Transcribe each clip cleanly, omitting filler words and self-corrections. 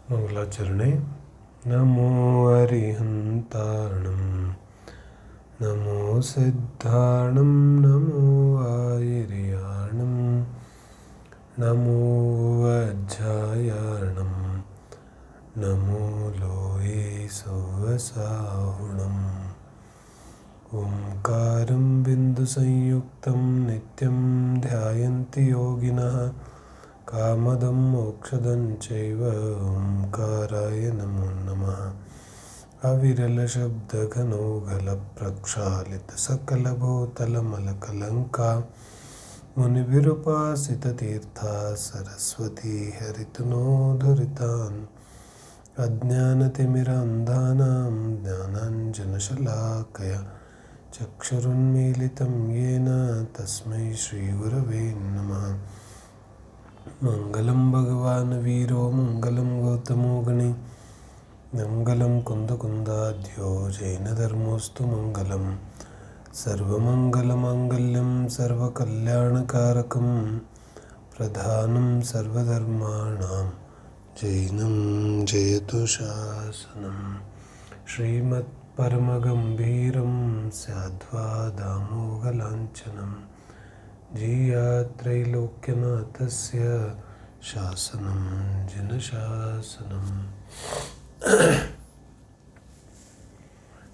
ಮಂಗಳಾಚರಣೆ. ನಮೋ ಅರಿಹಂತಾಣಂ ನಮೋ ಸಿದ್ಧಾಣಂ ನಮೋ ಆಯಿರ್ಯಾಣಂ ನಮೋ ವಜ್ಜಾಯಾಣಂ ನಮೋ ಲೋಯೇ ಸೌವಸಾಹುಣಂ. ಓಂಕಾರಂ ಬಿಂದು ಸಂಯುಕ್ತಂ ನಿತ್ಯಂ ಧ್ಯಾಯಂತಿ ಯೋಗಿನಃ ಕಾಮದಂ ಮೋಕ್ಷದಂ ಚೈವ ಓಂಕಾರಾಯ ನಮೋ ನಮಃ. ಅವಿರಲ ಶಬ್ದಘನೋಘಲ ಪ್ರಕ್ಷಾಲಿತ ಸಕಲಭೂತಲಮಲಕಲಂಕ ಮುನಿವಿರುಪಾಸಿತ ತೀರ್ಥ ಸರಸ್ವತಿ ಹರಿತನೋಧರಿತಾನ್ ಅಜ್ಞಾನತಿಮಿರಾಂಧಾನಾಂ ಜ್ಞಾನಾಂಜನಶಲಾಕಯ ಚಕ್ಷುರುನ್ಮೀಲಿತಂ ಯೇನ ತಸ್ಮೈ ಶ್ರೀಗುರವೇ ನಮಃ. ಮಂಗಲಂ ಭಗವಾನ್ ವೀರೋ ಮಂಗಲಂ ಗೌತಮೋ ಗಣಿ ಮಂಗಲಂ ಕುಂದಕುಂದಾಧ್ಯೋ ಜೈನಧರ್ಮೋಸ್ತು ಮಂಗಲಂ. ಸರ್ವಮಂಗಲಮಾಂಗಲ್ಯಂ ಸರ್ವಕಲ್ಯಾಣಕಾರಕಂ ಪ್ರಧಾನಂ ಸರ್ವಧರ್ಮಾಣಾಂ ಜೈನಂ ಜಯತು ಶಾಸನಂ. ಶ್ರೀಮತ್ ಪರಮಗಂಭೀರಂ ಸ್ಯಾದ್ವಾದಾಮೋಘಲಾಂಛನಂ ಜಿಯಾತ್ರೈಲೋಕ್ಯನಾಥಸ್ಯ ಶಾಸನಂ ಜಿನಶಾಸನಂ.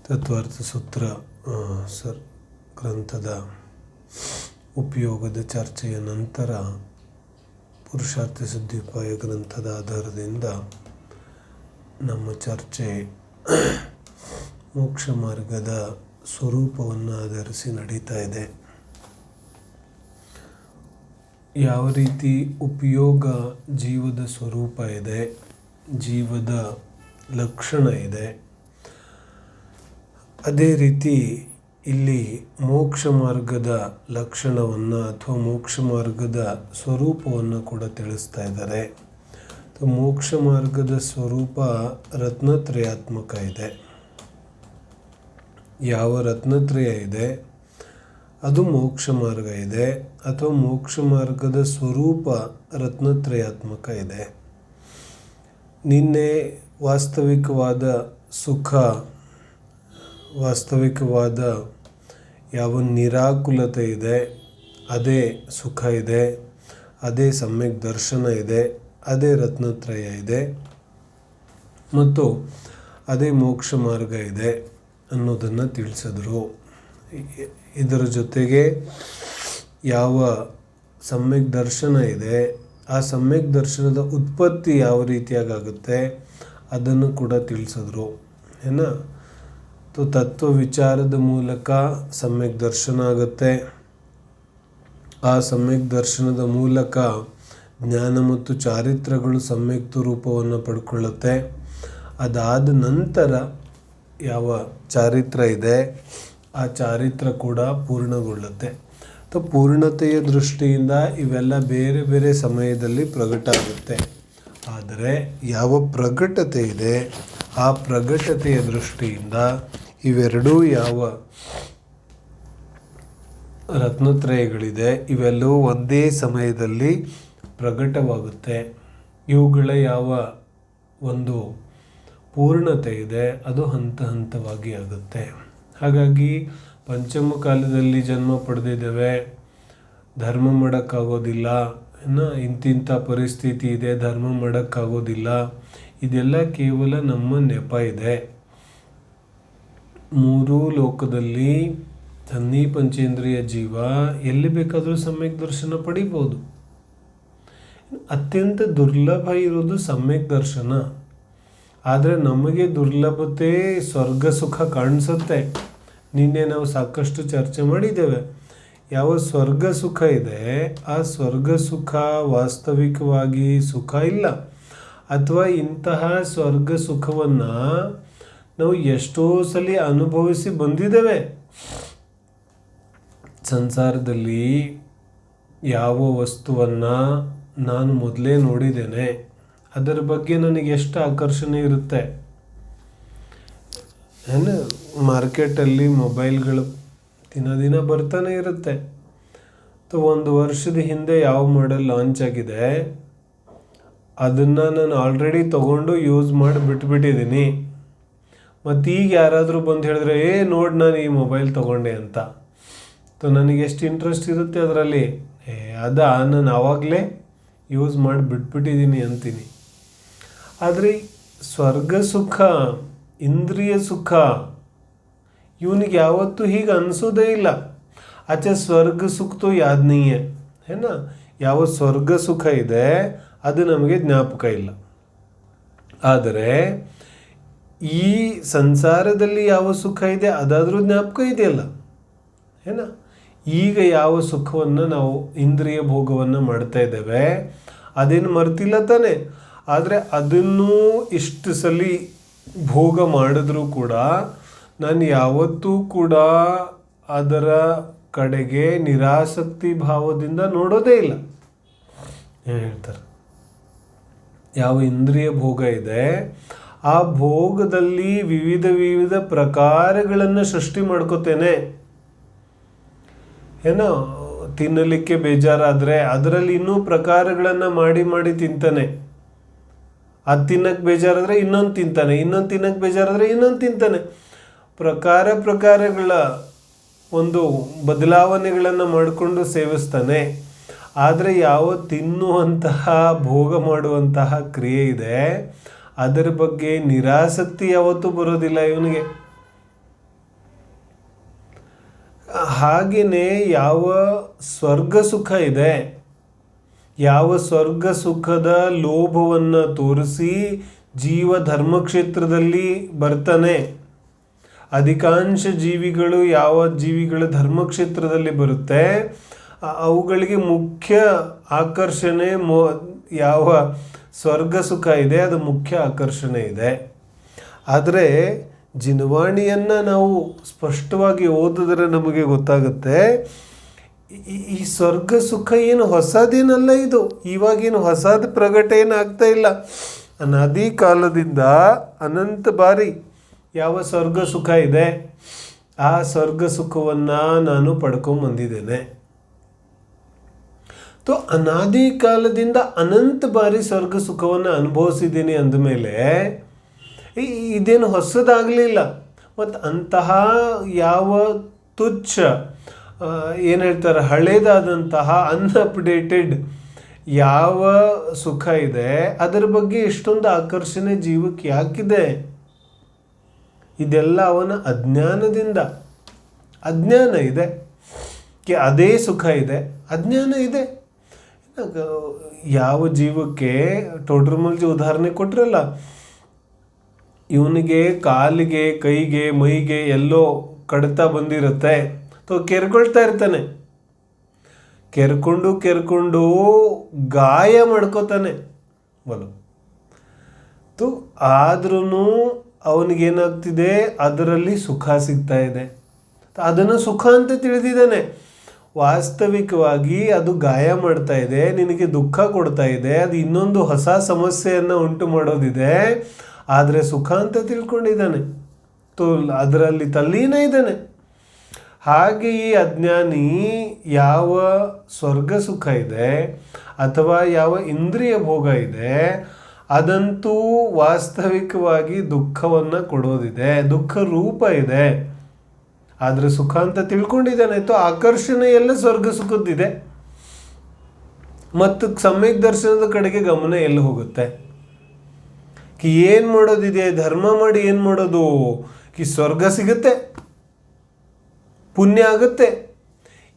ತತ್ವಾರ್ಥ ಸೂತ್ರ ಗ್ರಂಥದ ಉಪಯೋಗದ ಚರ್ಚೆಯ ನಂತರ ಪುರುಷಾರ್ಥ ಸಿದ್ಧಿಪಾಯ ಗ್ರಂಥದ ಆಧಾರದಿಂದ ನಮ್ಮ ಚರ್ಚೆ ಮೋಕ್ಷ ಮಾರ್ಗದ ಸ್ವರೂಪವನ್ನು ಆಧರಿಸಿ ನಡೀತಾ ಇದೆ. ಯಾವ ರೀತಿ ಉಪಯೋಗ ಜೀವದ ಸ್ವರೂಪ ಇದೆ, ಜೀವದ ಲಕ್ಷಣ ಇದೆ, ಅದೇ ರೀತಿ ಇಲ್ಲಿ ಮೋಕ್ಷ ಮಾರ್ಗದ ಲಕ್ಷಣವನ್ನು ಅಥವಾ ಮೋಕ್ಷ ಮಾರ್ಗದ ಸ್ವರೂಪವನ್ನು ಕೂಡ ತಿಳಿಸ್ತಾ ಇದ್ದಾರೆ. ಮೋಕ್ಷ ಮಾರ್ಗದ ಸ್ವರೂಪ ರತ್ನತ್ರಯಾತ್ಮಕ ಇದೆ. ಯಾವ ರತ್ನತ್ರಯ ಇದೆ ಅದು ಮೋಕ್ಷ ಮಾರ್ಗ ಇದೆ, ಅಥವಾ ಮೋಕ್ಷ ಮಾರ್ಗದ ಸ್ವರೂಪ ರತ್ನತ್ರಯಾತ್ಮಕ ಇದೆ. ನಿನ್ನೆ ವಾಸ್ತವಿಕವಾದ ಸುಖ, ವಾಸ್ತವಿಕವಾದ ಯಾವ ನಿರಾಕುಲತೆ ಇದೆ ಅದೇ ಸುಖ ಇದೆ, ಅದೇ ಸಮ್ಯಕ್ ದರ್ಶನ ಇದೆ, ಅದೇ ರತ್ನತ್ರಯ ಇದೆ ಮತ್ತು ಅದೇ ಮೋಕ್ಷ ಮಾರ್ಗ ಇದೆ ಅನ್ನೋದನ್ನು ತಿಳಿಸಿದ್ರು. ಇದರ ಜೊತೆಗೆ ಯಾವ ಸಮ್ಯಕ್ ದರ್ಶನ ಇದೆ ಆ ಸಮ್ಯಕ್ ದರ್ಶನದ ಉತ್ಪತ್ತಿ ಯಾವ ರೀತಿಯಾಗುತ್ತೆ ಅದನ್ನು ಕೂಡ ತಿಳಿಸಿದ್ರು. ಏನ ತತ್ವ ವಿಚಾರದ ಮೂಲಕ ಸಮ್ಯಕ್ ದರ್ಶನ ಆಗುತ್ತೆ. ಆ ಸಮ್ಯಕ್ ದರ್ಶನದ ಮೂಲಕ ಜ್ಞಾನ ಮತ್ತು ಚಾರಿತ್ರಗಳು ಸಮ್ಯಕ್ ರೂಪವನ್ನು ಪಡ್ಕೊಳ್ಳುತ್ತೆ. ಅದಾದ ನಂತರ ಯಾವ ಚಾರಿತ್ರ ಇದೆ ಆ ಚಾರಿತ್ರ ಕೂಡ ಪೂರ್ಣಗೊಳ್ಳುತ್ತೆ. ಪೂರ್ಣತೆಯ ದೃಷ್ಟಿಯಿಂದ ಇವೆಲ್ಲ ಬೇರೆ ಬೇರೆ ಸಮಯದಲ್ಲಿ ಪ್ರಕಟ ಆಗುತ್ತೆ. ಆದರೆ ಯಾವ ಪ್ರಕಟತೆ ಇದೆ ಆ ಪ್ರಕಟತೆಯ ದೃಷ್ಟಿಯಿಂದ ಇವೆರಡೂ ಯಾವ ರತ್ನತ್ರಯಗಳಿದೆ ಇವೆಲ್ಲವೂ ಒಂದೇ ಸಮಯದಲ್ಲಿ ಪ್ರಕಟವಾಗುತ್ತೆ. ಇವುಗಳ ಯಾವ ಒಂದು ಪೂರ್ಣತೆ ಇದೆ ಅದು ಹಂತ ಹಂತವಾಗಿ ಆಗುತ್ತೆ. ಹಾಗಾಗಿ ಪಂಚಮ ಕಾಲದಲ್ಲಿ ಜನ್ಮ ಪಡೆದಿದ್ದೇವೆ, ಧರ್ಮ ಮಾಡೋಕ್ಕಾಗೋದಿಲ್ಲ, ಇಂತಿಂಥ ಪರಿಸ್ಥಿತಿ ಇದೆ, ಧರ್ಮ ಮಾಡೋಕ್ಕಾಗೋದಿಲ್ಲ, ಇದೆಲ್ಲ ಕೇವಲ ನಮ್ಮ ನೆಪ ಇದೆ. ಮೂರೂ ಲೋಕದಲ್ಲಿ ತನ್ನಿ ಪಂಚೇಂದ್ರಿಯ ಜೀವ ಎಲ್ಲಿ ಬೇಕಾದರೂ ಸಮ್ಯಕ್ ದರ್ಶನ ಪಡಿಬೋದು. ಅತ್ಯಂತ ದುರ್ಲಭ ಇರೋದು ಸಮ್ಯಕ್ ದರ್ಶನ. ಆದರೆ ನಮಗೆ ದುರ್ಲಭತೆ ಸ್ವರ್ಗ ಸುಖ ಕಾಣಿಸುತ್ತೆ. ನಿನ್ನೆ ನಾವು ಸಾಕಷ್ಟು ಚರ್ಚೆ ಮಾಡಿದ್ದೇವೆ. ಯಾವ ಸ್ವರ್ಗ ಸುಖ ಇದೆ ಆ ಸ್ವರ್ಗ ಸುಖ ವಾಸ್ತವಿಕವಾಗಿ ಸುಖ ಇಲ್ಲ, ಅಥವಾ ಇಂತಹ ಸ್ವರ್ಗ ಸುಖವನ್ನು ನಾವು ಎಷ್ಟೋ ಸಲ ಅನುಭವಿಸಿ ಬಂದಿದ್ದೇವೆ. ಸಂಸಾರದಲ್ಲಿ ಯಾವ ವಸ್ತುವನ್ನು ನಾನು ಮೊದಲೇ ನೋಡಿದ್ದೇನೆ ಅದರ ಬಗ್ಗೆ ನನಗೆ ಎಷ್ಟು ಆಕರ್ಷಣೆ ಇರುತ್ತೆ. ಮಾರ್ಕೆಟಲ್ಲಿ ಮೊಬೈಲ್ಗಳು ದಿನ ಬರ್ತಾನೆ ಇರುತ್ತೆ. ಒಂದು ವರ್ಷದ ಹಿಂದೆ ಯಾವ ಮಾಡೆಲ್ ಲಾಂಚ್ ಆಗಿದೆ ಅದನ್ನು ನಾನು ಆಲ್ರೆಡಿ ತೊಗೊಂಡು ಯೂಸ್ ಮಾಡಿ ಬಿಟ್ಬಿಟ್ಟಿದ್ದೀನಿ. ಮತ್ತು ಈಗ ಯಾರಾದರೂ ಬಂದು ಹೇಳಿದ್ರೆ ನೋಡಿ ನಾನು ಈ ಮೊಬೈಲ್ ತೊಗೊಂಡೆ ಅಂತ, ನನಗೆ ಎಷ್ಟು ಇಂಟ್ರೆಸ್ಟ್ ಇರುತ್ತೆ ಅದರಲ್ಲಿ, ನಾನು ಆವಾಗಲೇ ಯೂಸ್ ಮಾಡಿ ಬಿಟ್ಬಿಟ್ಟಿದ್ದೀನಿ ಅಂತೀನಿ. ಆದರೆ ಸ್ವರ್ಗ ಸುಖ, ಇಂದ್ರಿಯ ಸುಖ ಇವನಿಗೆ ಯಾವತ್ತೂ ಹೀಗೆ ಅನಿಸೋದೇ ಇಲ್ಲ. अच्छा स्वर्ग सुख तो याद नहीं है ना, ಯಾವ ಸ್ವರ್ಗ ಸುಖ ಇದೆ ಅದು ನಮಗೆ ಜ್ಞಾಪಕ ಇಲ್ಲ. ಆದರೆ ಈ ಸಂಸಾರದಲ್ಲಿ ಯಾವ ಸುಖ ಇದೆ ಅದಾದರೂ ಜ್ಞಾಪಕ ಇದೆಯಲ್ಲ ಏನ. ಈಗ ಯಾವ ಸುಖವನ್ನು ನಾವು ಇಂದ್ರಿಯ ಭೋಗವನ್ನು ಮಾಡ್ತಾ ಇದ್ದೇವೆ ಅದೇನು ಮರ್ತಿಲ್ಲ ತಾನೆ. ಆದರೆ ಅದನ್ನು ಇಷ್ಟು ಸಲ ಭೋಗ ಮಾಡಿದ್ರೂ ಕೂಡ ನಾನು ಯಾವತ್ತೂ ಕೂಡ ಅದರ ಕಡೆಗೆ ನಿರಾಸಕ್ತಿ ಭಾವದಿಂದ ನೋಡೋದೇ ಇಲ್ಲ. ಹೇಳ್ತಾರೆ ಯಾವ ಇಂದ್ರಿಯ ಭೋಗ ಇದೆ ಆ ಭೋಗದಲ್ಲಿ ವಿವಿಧ ವಿವಿಧ ಪ್ರಕಾರಗಳನ್ನು ಸೃಷ್ಟಿ ಮಾಡ್ಕೋತೇನೆ. ಏನೋ ತಿನ್ನಲಿಕ್ಕೆ ಬೇಜಾರಾದರೆ ಅದರಲ್ಲಿ ಇನ್ನೂ ಪ್ರಕಾರಗಳನ್ನು ಮಾಡಿ ಮಾಡಿ ತಿಂತಾನೆ. ಅದು ತಿನ್ನಕ್ಕೆ ಬೇಜಾರಾದರೆ ಇನ್ನೊಂದು ತಿಂತಾನೆ, ಇನ್ನೊಂದು ತಿನ್ನಕ್ಕೆ ಬೇಜಾರಾದರೆ ಇನ್ನೊಂದು ತಿಂತಾನೆ. ಪ್ರಕಾರಗಳ ಒಂದು ಬದಲಾವಣೆಗಳನ್ನು ಮಾಡಿಕೊಂಡು ಸೇವಿಸ್ತಾನೆ. ಆದರೆ ಯಾವ ತಿನ್ನುವಂತಹ ಭೋಗ ಮಾಡುವಂತಹ ಕ್ರಿಯೆ ಇದೆ ಅದರ ಬಗ್ಗೆ ನಿರಾಸಕ್ತಿ ಯಾವತ್ತೂ ಬರೋದಿಲ್ಲ ಇವನಿಗೆ. ಹಾಗೆಯೇ ಯಾವ ಸ್ವರ್ಗ ಸುಖ ಇದೆ, ಯಾವ ಸ್ವರ್ಗ ಸುಖದ ಲೋಭವನ್ನು ತೋರಿಸಿ ಜೀವ ಧರ್ಮಕ್ಷೇತ್ರದಲ್ಲಿ ಬರ್ತಾನೆ. ಅಧಿಕಾಂಶ ಜೀವಿಗಳು ಯಾವ ಜೀವಿಗಳ ಧರ್ಮಕ್ಷೇತ್ರದಲ್ಲಿ ಬರುತ್ತೆ ಅವುಗಳಿಗೆ ಮುಖ್ಯ ಆಕರ್ಷಣೆ ಯಾವ ಸ್ವರ್ಗ ಸುಖ ಇದೆ ಅದು ಮುಖ್ಯ ಆಕರ್ಷಣೆ ಇದೆ. ಆದರೆ ಜಿನವಾಣಿಯನ್ನು ನಾವು ಸ್ಪಷ್ಟವಾಗಿ ಓದಿದ್ರೆ ನಮಗೆ ಗೊತ್ತಾಗುತ್ತೆ ಈ ಸ್ವರ್ಗ ಸುಖ ಏನು ಹೊಸದೇನಲ್ಲ, ಇದು ಇವಾಗೇನು ಹೊಸದು ಪ್ರಗಟ ಏನಾಗ್ತಾ ಇಲ್ಲ. ಅನಾದಿ ಕಾಲದಿಂದ ಅನಂತ ಬಾರಿ ಯಾವ ಸ್ವರ್ಗ ಸುಖ ಇದೆ ಆ ಸ್ವರ್ಗ ಸುಖವನ್ನು ನಾನು ಪಡ್ಕೊಂಬಂದಿದ್ದೇನೆ. ತೋ ಅನಾದಿ ಕಾಲದಿಂದ ಅನಂತ ಬಾರಿ ಸ್ವರ್ಗ ಸುಖವನ್ನು ಅನುಭವಿಸಿದ್ದೀನಿ ಅಂದಮೇಲೆ ಇದೇನು ಹೊಸದಾಗಲಿಲ್ಲ. ಮತ್ತು ಅಂತಹ ಯಾವ ತುಚ್ಛ ಏನು ಹೇಳ್ತಾರೆ ಹಳೇದಾದಂತಹ ಅನ್ಅಪ್ಡೇಟೆಡ್ ಯಾವ ಸುಖ ಇದೆ ಅದರ ಬಗ್ಗೆ ಎಷ್ಟೊಂದು ಆಕರ್ಷಣೆ ಜೀವಕ್ಕೆ ಯಾಕಿದೆ? ಇದೆಲ್ಲ ಅವನ ಅಜ್ಞಾನದಿಂದ. ಅಜ್ಞಾನ ಇದೆ ಅದೇ ಸುಖ ಇದೆ, ಅಜ್ಞಾನ ಇದೆ. ಯಾವ ಜೀವಕ್ಕೆ ಟೋಡ್ರಮಲ್ಜಿ ಉದಾಹರಣೆ ಕೊಟ್ರಲ್ಲ, ಇವನಿಗೆ ಕಾಲಿಗೆ ಕೈಗೆ ಮೈಗೆ ಎಲ್ಲೋ ಕಡಿತ ಬಂದಿರುತ್ತೆ, ಕೆರ್ಕೊಳ್ತಾ ಇರ್ತಾನೆ. ಕೆರ್ಕೊಂಡು ಗಾಯ ಮಾಡ್ಕೋತಾನೆ ಆದ್ರೂ ಅವನಿಗೇನಾಗ್ತಿದೆ ಅದರಲ್ಲಿ ಸುಖ ಸಿಗ್ತಾ ಇದೆ, ಅದನ್ನು ಸುಖ ಅಂತ ತಿಳಿದಿದ್ದಾನೆ. ವಾಸ್ತವಿಕವಾಗಿ ಅದು ಗಾಯ ಮಾಡ್ತಾ ಇದೆ, ನಿನಗೆ ದುಃಖ ಕೊಡ್ತಾ ಇದೆ, ಅದು ಇನ್ನೊಂದು ಹೊಸ ಸಮಸ್ಯೆಯನ್ನು ಉಂಟು ಮಾಡೋದಿದೆ. ಆದರೆ ಸುಖ ಅಂತ ತಿಳ್ಕೊಂಡಿದ್ದಾನೆ, ಅದರಲ್ಲಿ ತಲ್ಲೀನ ಇದ್ದಾನೆ. ಹಾಗೆ ಈ ಅಜ್ಞಾನಿ ಯಾವ ಸ್ವರ್ಗ ಸುಖ ಇದೆ ಅಥವಾ ಯಾವ ಇಂದ್ರಿಯ ಭೋಗ ಇದೆ ಅದಂತೂ ವಾಸ್ತವಿಕವಾಗಿ ದುಃಖವನ್ನು ಕೊಡೋದಿದೆ, ದುಃಖ ರೂಪ ಇದೆ. ಆದರೆ ಸುಖ ಅಂತ ತಿಳ್ಕೊಂಡಿದ್ದಾನೆ. ಆಕರ್ಷಣೆ ಎಲ್ಲ ಸ್ವರ್ಗ ಸುಖದ್ದಿದೆ. ಮತ್ತು ಸಮ್ಯಕ್ ದರ್ಶನದ ಕಡೆಗೆ ಗಮನ ಎಲ್ಲಿ ಹೋಗುತ್ತೆ? ಏನು ಮಾಡೋದಿದೆ, ಧರ್ಮ ಮಾಡಿ ಏನು ಮಾಡೋದು? ಸ್ವರ್ಗ ಸಿಗುತ್ತೆ, ಪುಣ್ಯ ಆಗುತ್ತೆ.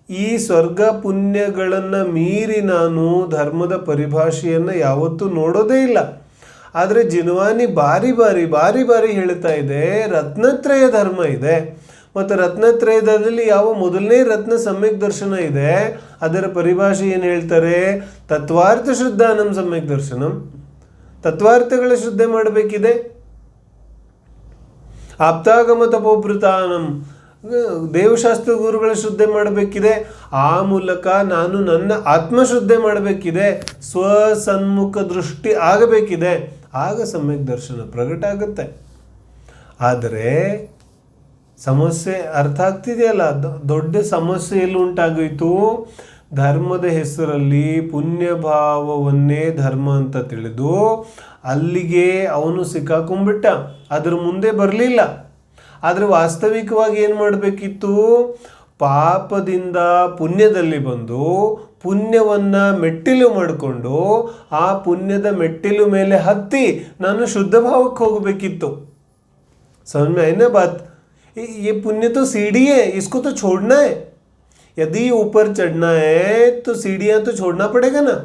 ಈ ಸ್ವರ್ಗ ಪುಣ್ಯಗಳನ್ನು ಮೀರಿ ನಾನು ಧರ್ಮದ ಪರಿಭಾಷೆಯನ್ನು ಯಾವತ್ತೂ ನೋಡೋದೇ ಇಲ್ಲ. ಆದರೆ ಜಿನವಾನಿ ಬಾರಿ ಬಾರಿ ಹೇಳ್ತಾ ಇದೆ ರತ್ನತ್ರಯ ಧರ್ಮ ಇದೆ. ಮತ್ತು ರತ್ನತ್ರಯದಲ್ಲಿ ಯಾವ ಮೊದಲನೇ ರತ್ನ ಸಮ್ಯಕ್ ದರ್ಶನ ಇದೆ, ಅದರ ಪರಿಭಾಷೆ ಏನು ಹೇಳ್ತಾರೆ? ತತ್ವಾರ್ಥ ಶ್ರದ್ಧಾನಂ ಸಮ್ಯಕ್ ದರ್ಶನಂ. ತತ್ವಾರ್ಥಗಳ ಶ್ರದ್ಧೆ ಮಾಡಬೇಕಿದೆ. ಆಪ್ತಾಗಮ ತಪೋಭೃತಾನಂ, ದೇವಶಾಸ್ತ್ರ ಗುರುಗಳ ಶ್ರದ್ಧೆ ಮಾಡಬೇಕಿದೆ. ಆ ಮೂಲಕ ನಾನು ನನ್ನ ಆತ್ಮಶ್ರದ್ಧೆ ಮಾಡಬೇಕಿದೆ, ಸ್ವಸನ್ಮುಖ ದೃಷ್ಟಿ ಆಗಬೇಕಿದೆ. ಆಗ ಸಮ್ಯಕ್ ದರ್ಶನ ಪ್ರಗಟ ಆಗುತ್ತೆ. ಆದರೆ ಸಮಸ್ಯೆ ಅರ್ಥ ಆಗ್ತಿದೆಯಲ್ಲ, ದೊಡ್ಡ ಸಮಸ್ಯೆ ಎಲ್ಲಿ ಉಂಟಾಗೋಯ್ತು? ಧರ್ಮದ ಹೆಸರಲ್ಲಿ ಪುಣ್ಯಭಾವವನ್ನೇ ಧರ್ಮ ಅಂತ ತಿಳಿದು ಅಲ್ಲಿಗೆ ಅವನು ಸಿಕ್ಕಾಕೊಂಡ್ಬಿಟ್ಟ, ಅದ್ರ ಮುಂದೆ ಬರಲಿಲ್ಲ. ಆದರೆ ವಾಸ್ತವಿಕವಾಗಿ ಏನು ಮಾಡಬೇಕಿತ್ತು? ಪಾಪದಿಂದ ಪುಣ್ಯದಲ್ಲಿ ಬಂದು ಪುಣ್ಯವನ್ನು ಮೆಟ್ಟಿಲು ಮಾಡಿಕೊಂಡು ಆ ಪುಣ್ಯದ ಮೆಟ್ಟಿಲು ಮೇಲೆ ಹತ್ತಿ ನಾನು ಶುದ್ಧ ಭಾವಕ್ಕೆ ಹೋಗಬೇಕಿತ್ತು. समझ में आई ना बात? ये पुण्य तो सीढ़ी है, इसको तो छोड़ना है. यदि ऊपर चढ़ना है तो सीढ़ियाँ तो छोड़ना पड़ेगा ना.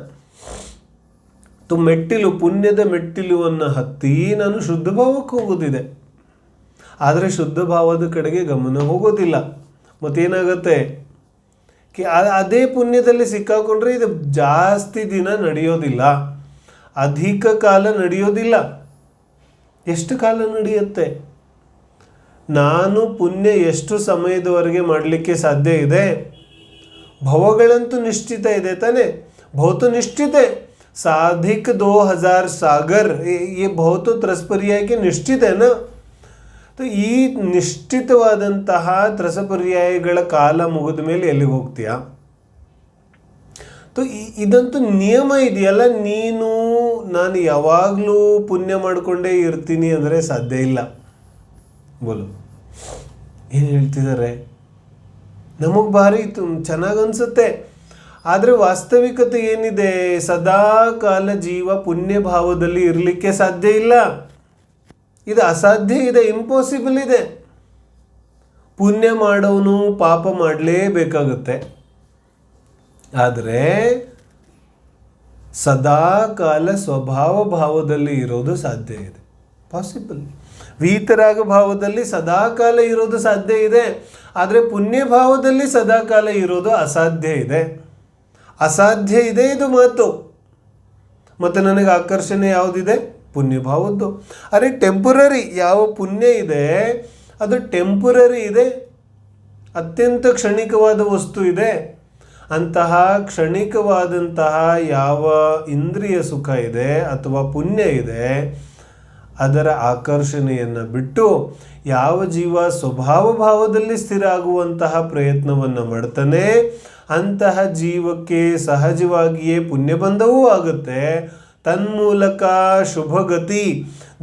तो ಮೆಟ್ಟಿಲು, ಪುಣ್ಯದ ಮೆಟ್ಟಿಲುವನ್ನು ಹತ್ತಿ ನಾನು ಶುದ್ಧ ಭಾವಕ್ಕೆ ಹೋಗೋದಿದೆ. ಆದರೆ ಶುದ್ಧ ಭಾವದ ಕಡೆಗೆ ಗಮನ ಹೋಗೋದಿಲ್ಲ. ಮತ್ತೇನಾಗುತ್ತೆ ಕಿ ಅದೇ ಪುಣ್ಯದಲ್ಲಿ ಸಿಕ್ಕಾಕೊಂಡ್ರೆ ಇದು ಜಾಸ್ತಿ ದಿನ ನಡೆಯೋದಿಲ್ಲ, ಅಧಿಕ ಕಾಲ ನಡೆಯೋದಿಲ್ಲ. ಎಷ್ಟು ಕಾಲ ನಡೆಯುತ್ತೆ? ನಾನು ಪುಣ್ಯ ಎಷ್ಟು ಸಮಯದವರೆಗೆ ಮಾಡಲಿಕ್ಕೆ ಸಾಧ್ಯ ಇದೆ? ಭವಗಳಂತೂ ನಿಶ್ಚಿತ ಇದೆ ತಾನೆ, ಭವ तो निश्चित है. साधिक 2000 सागर, ये भव तो ತ್ರಸಪರ್ಯಾಯಕ್ಕೆ ನಿಶ್ಚಿತ है ना. तो ಈ ನಿಶ್ಚಿತವಾದಂತಹ ತ್ರಸಪರ್ಯಾಯಗಳ ಕಾಲ ಮುಗಿದ ಮೇಲೆ ಎಲ್ಲಿಗೆ ಹೋಗ್ತೀಯಾ? तो ಇದಂತೂ ನಿಯಮ ಇದೆಯಲ್ಲ. ನೀನು ನಾನು ಯಾವಾಗಲೂ ಪುಣ್ಯ ಮಾಡಿಕೊಂಡೇ ಇರ್ತೀನಿ ಅಂದರೆ ಸಾಧ್ಯ ಇಲ್ಲ. ಬೋಲು ಏನು ಹೇಳ್ತಿದ್ದಾರೆ? ನಮಗೆ ಭಾರಿ ಚೆನ್ನಾಗಿ ಅನಿಸುತ್ತೆ. ಆದರೆ ವಾಸ್ತವಿಕತೆ ಏನಿದೆ? ಸದಾ ಕಾಲ ಜೀವ ಪುಣ್ಯ ಭಾವದಲ್ಲಿ ಇರಲಿಕ್ಕೆ ಸಾಧ್ಯ ಇಲ್ಲ. ಇದು ಅಸಾಧ್ಯ ಇದೆ, ಇಂಪಾಸಿಬಲ್ ಇದೆ. ಪುಣ್ಯ ಮಾಡೋನು ಪಾಪ ಮಾಡಲೇಬೇಕಾಗುತ್ತೆ. ಆದರೆ ಸದಾ ಕಾಲ ಸ್ವಭಾವ ಭಾವದಲ್ಲಿ ಇರೋದು ಸಾಧ್ಯ ಇದೆ, ಪಾಸಿಬಲ್. ವೀತರಾಗ ಭಾವದಲ್ಲಿ ಸದಾ ಕಾಲ ಇರೋದು ಸಾಧ್ಯ ಇದೆ. ಆದರೆ ಪುಣ್ಯ ಭಾವದಲ್ಲಿ ಸದಾ ಕಾಲ ಇರೋದು ಅಸಾಧ್ಯ ಇದೆ. ಅಸಾಧ್ಯ ಇದೆ ಇದು ಮಾತು. ಮತ್ತು ನನಗೆ ಆಕರ್ಷಣೆ ಯಾವುದಿದೆ? ಪುಣ್ಯಭಾವದ್ದು. ಅರೆ ಟೆಂಪರರಿ, ಯಾವ ಪುಣ್ಯ ಇದೆ ಅದು ಟೆಂಪರರಿ ಇದೆ, ಅತ್ಯಂತ ಕ್ಷಣಿಕವಾದ ವಸ್ತು ಇದೆ. ಅಂತಹ ಕ್ಷಣಿಕವಾದಂತಹ ಯಾವ ಇಂದ್ರಿಯ ಸುಖ ಇದೆ ಅಥವಾ ಪುಣ್ಯ ಇದೆ, ಅದರ ಆಕರ್ಷಣೆಯನ್ನು ಬಿಟ್ಟು ಯಾವ ಜೀವ ಸ್ವಭಾವ ಭಾವದಲ್ಲಿ ಸ್ಥಿರ ಆಗುವಂತಹ ಪ್ರಯತ್ನವನ್ನು ಮಾಡ್ತಾನೆ, ಅಂತಹ ಜೀವಕ್ಕೆ ಸಹಜವಾಗಿಯೇ ಪುಣ್ಯಬಂಧವೂ ಆಗುತ್ತೆ. ತನ್ಮೂಲಕ ಶುಭಗತಿ,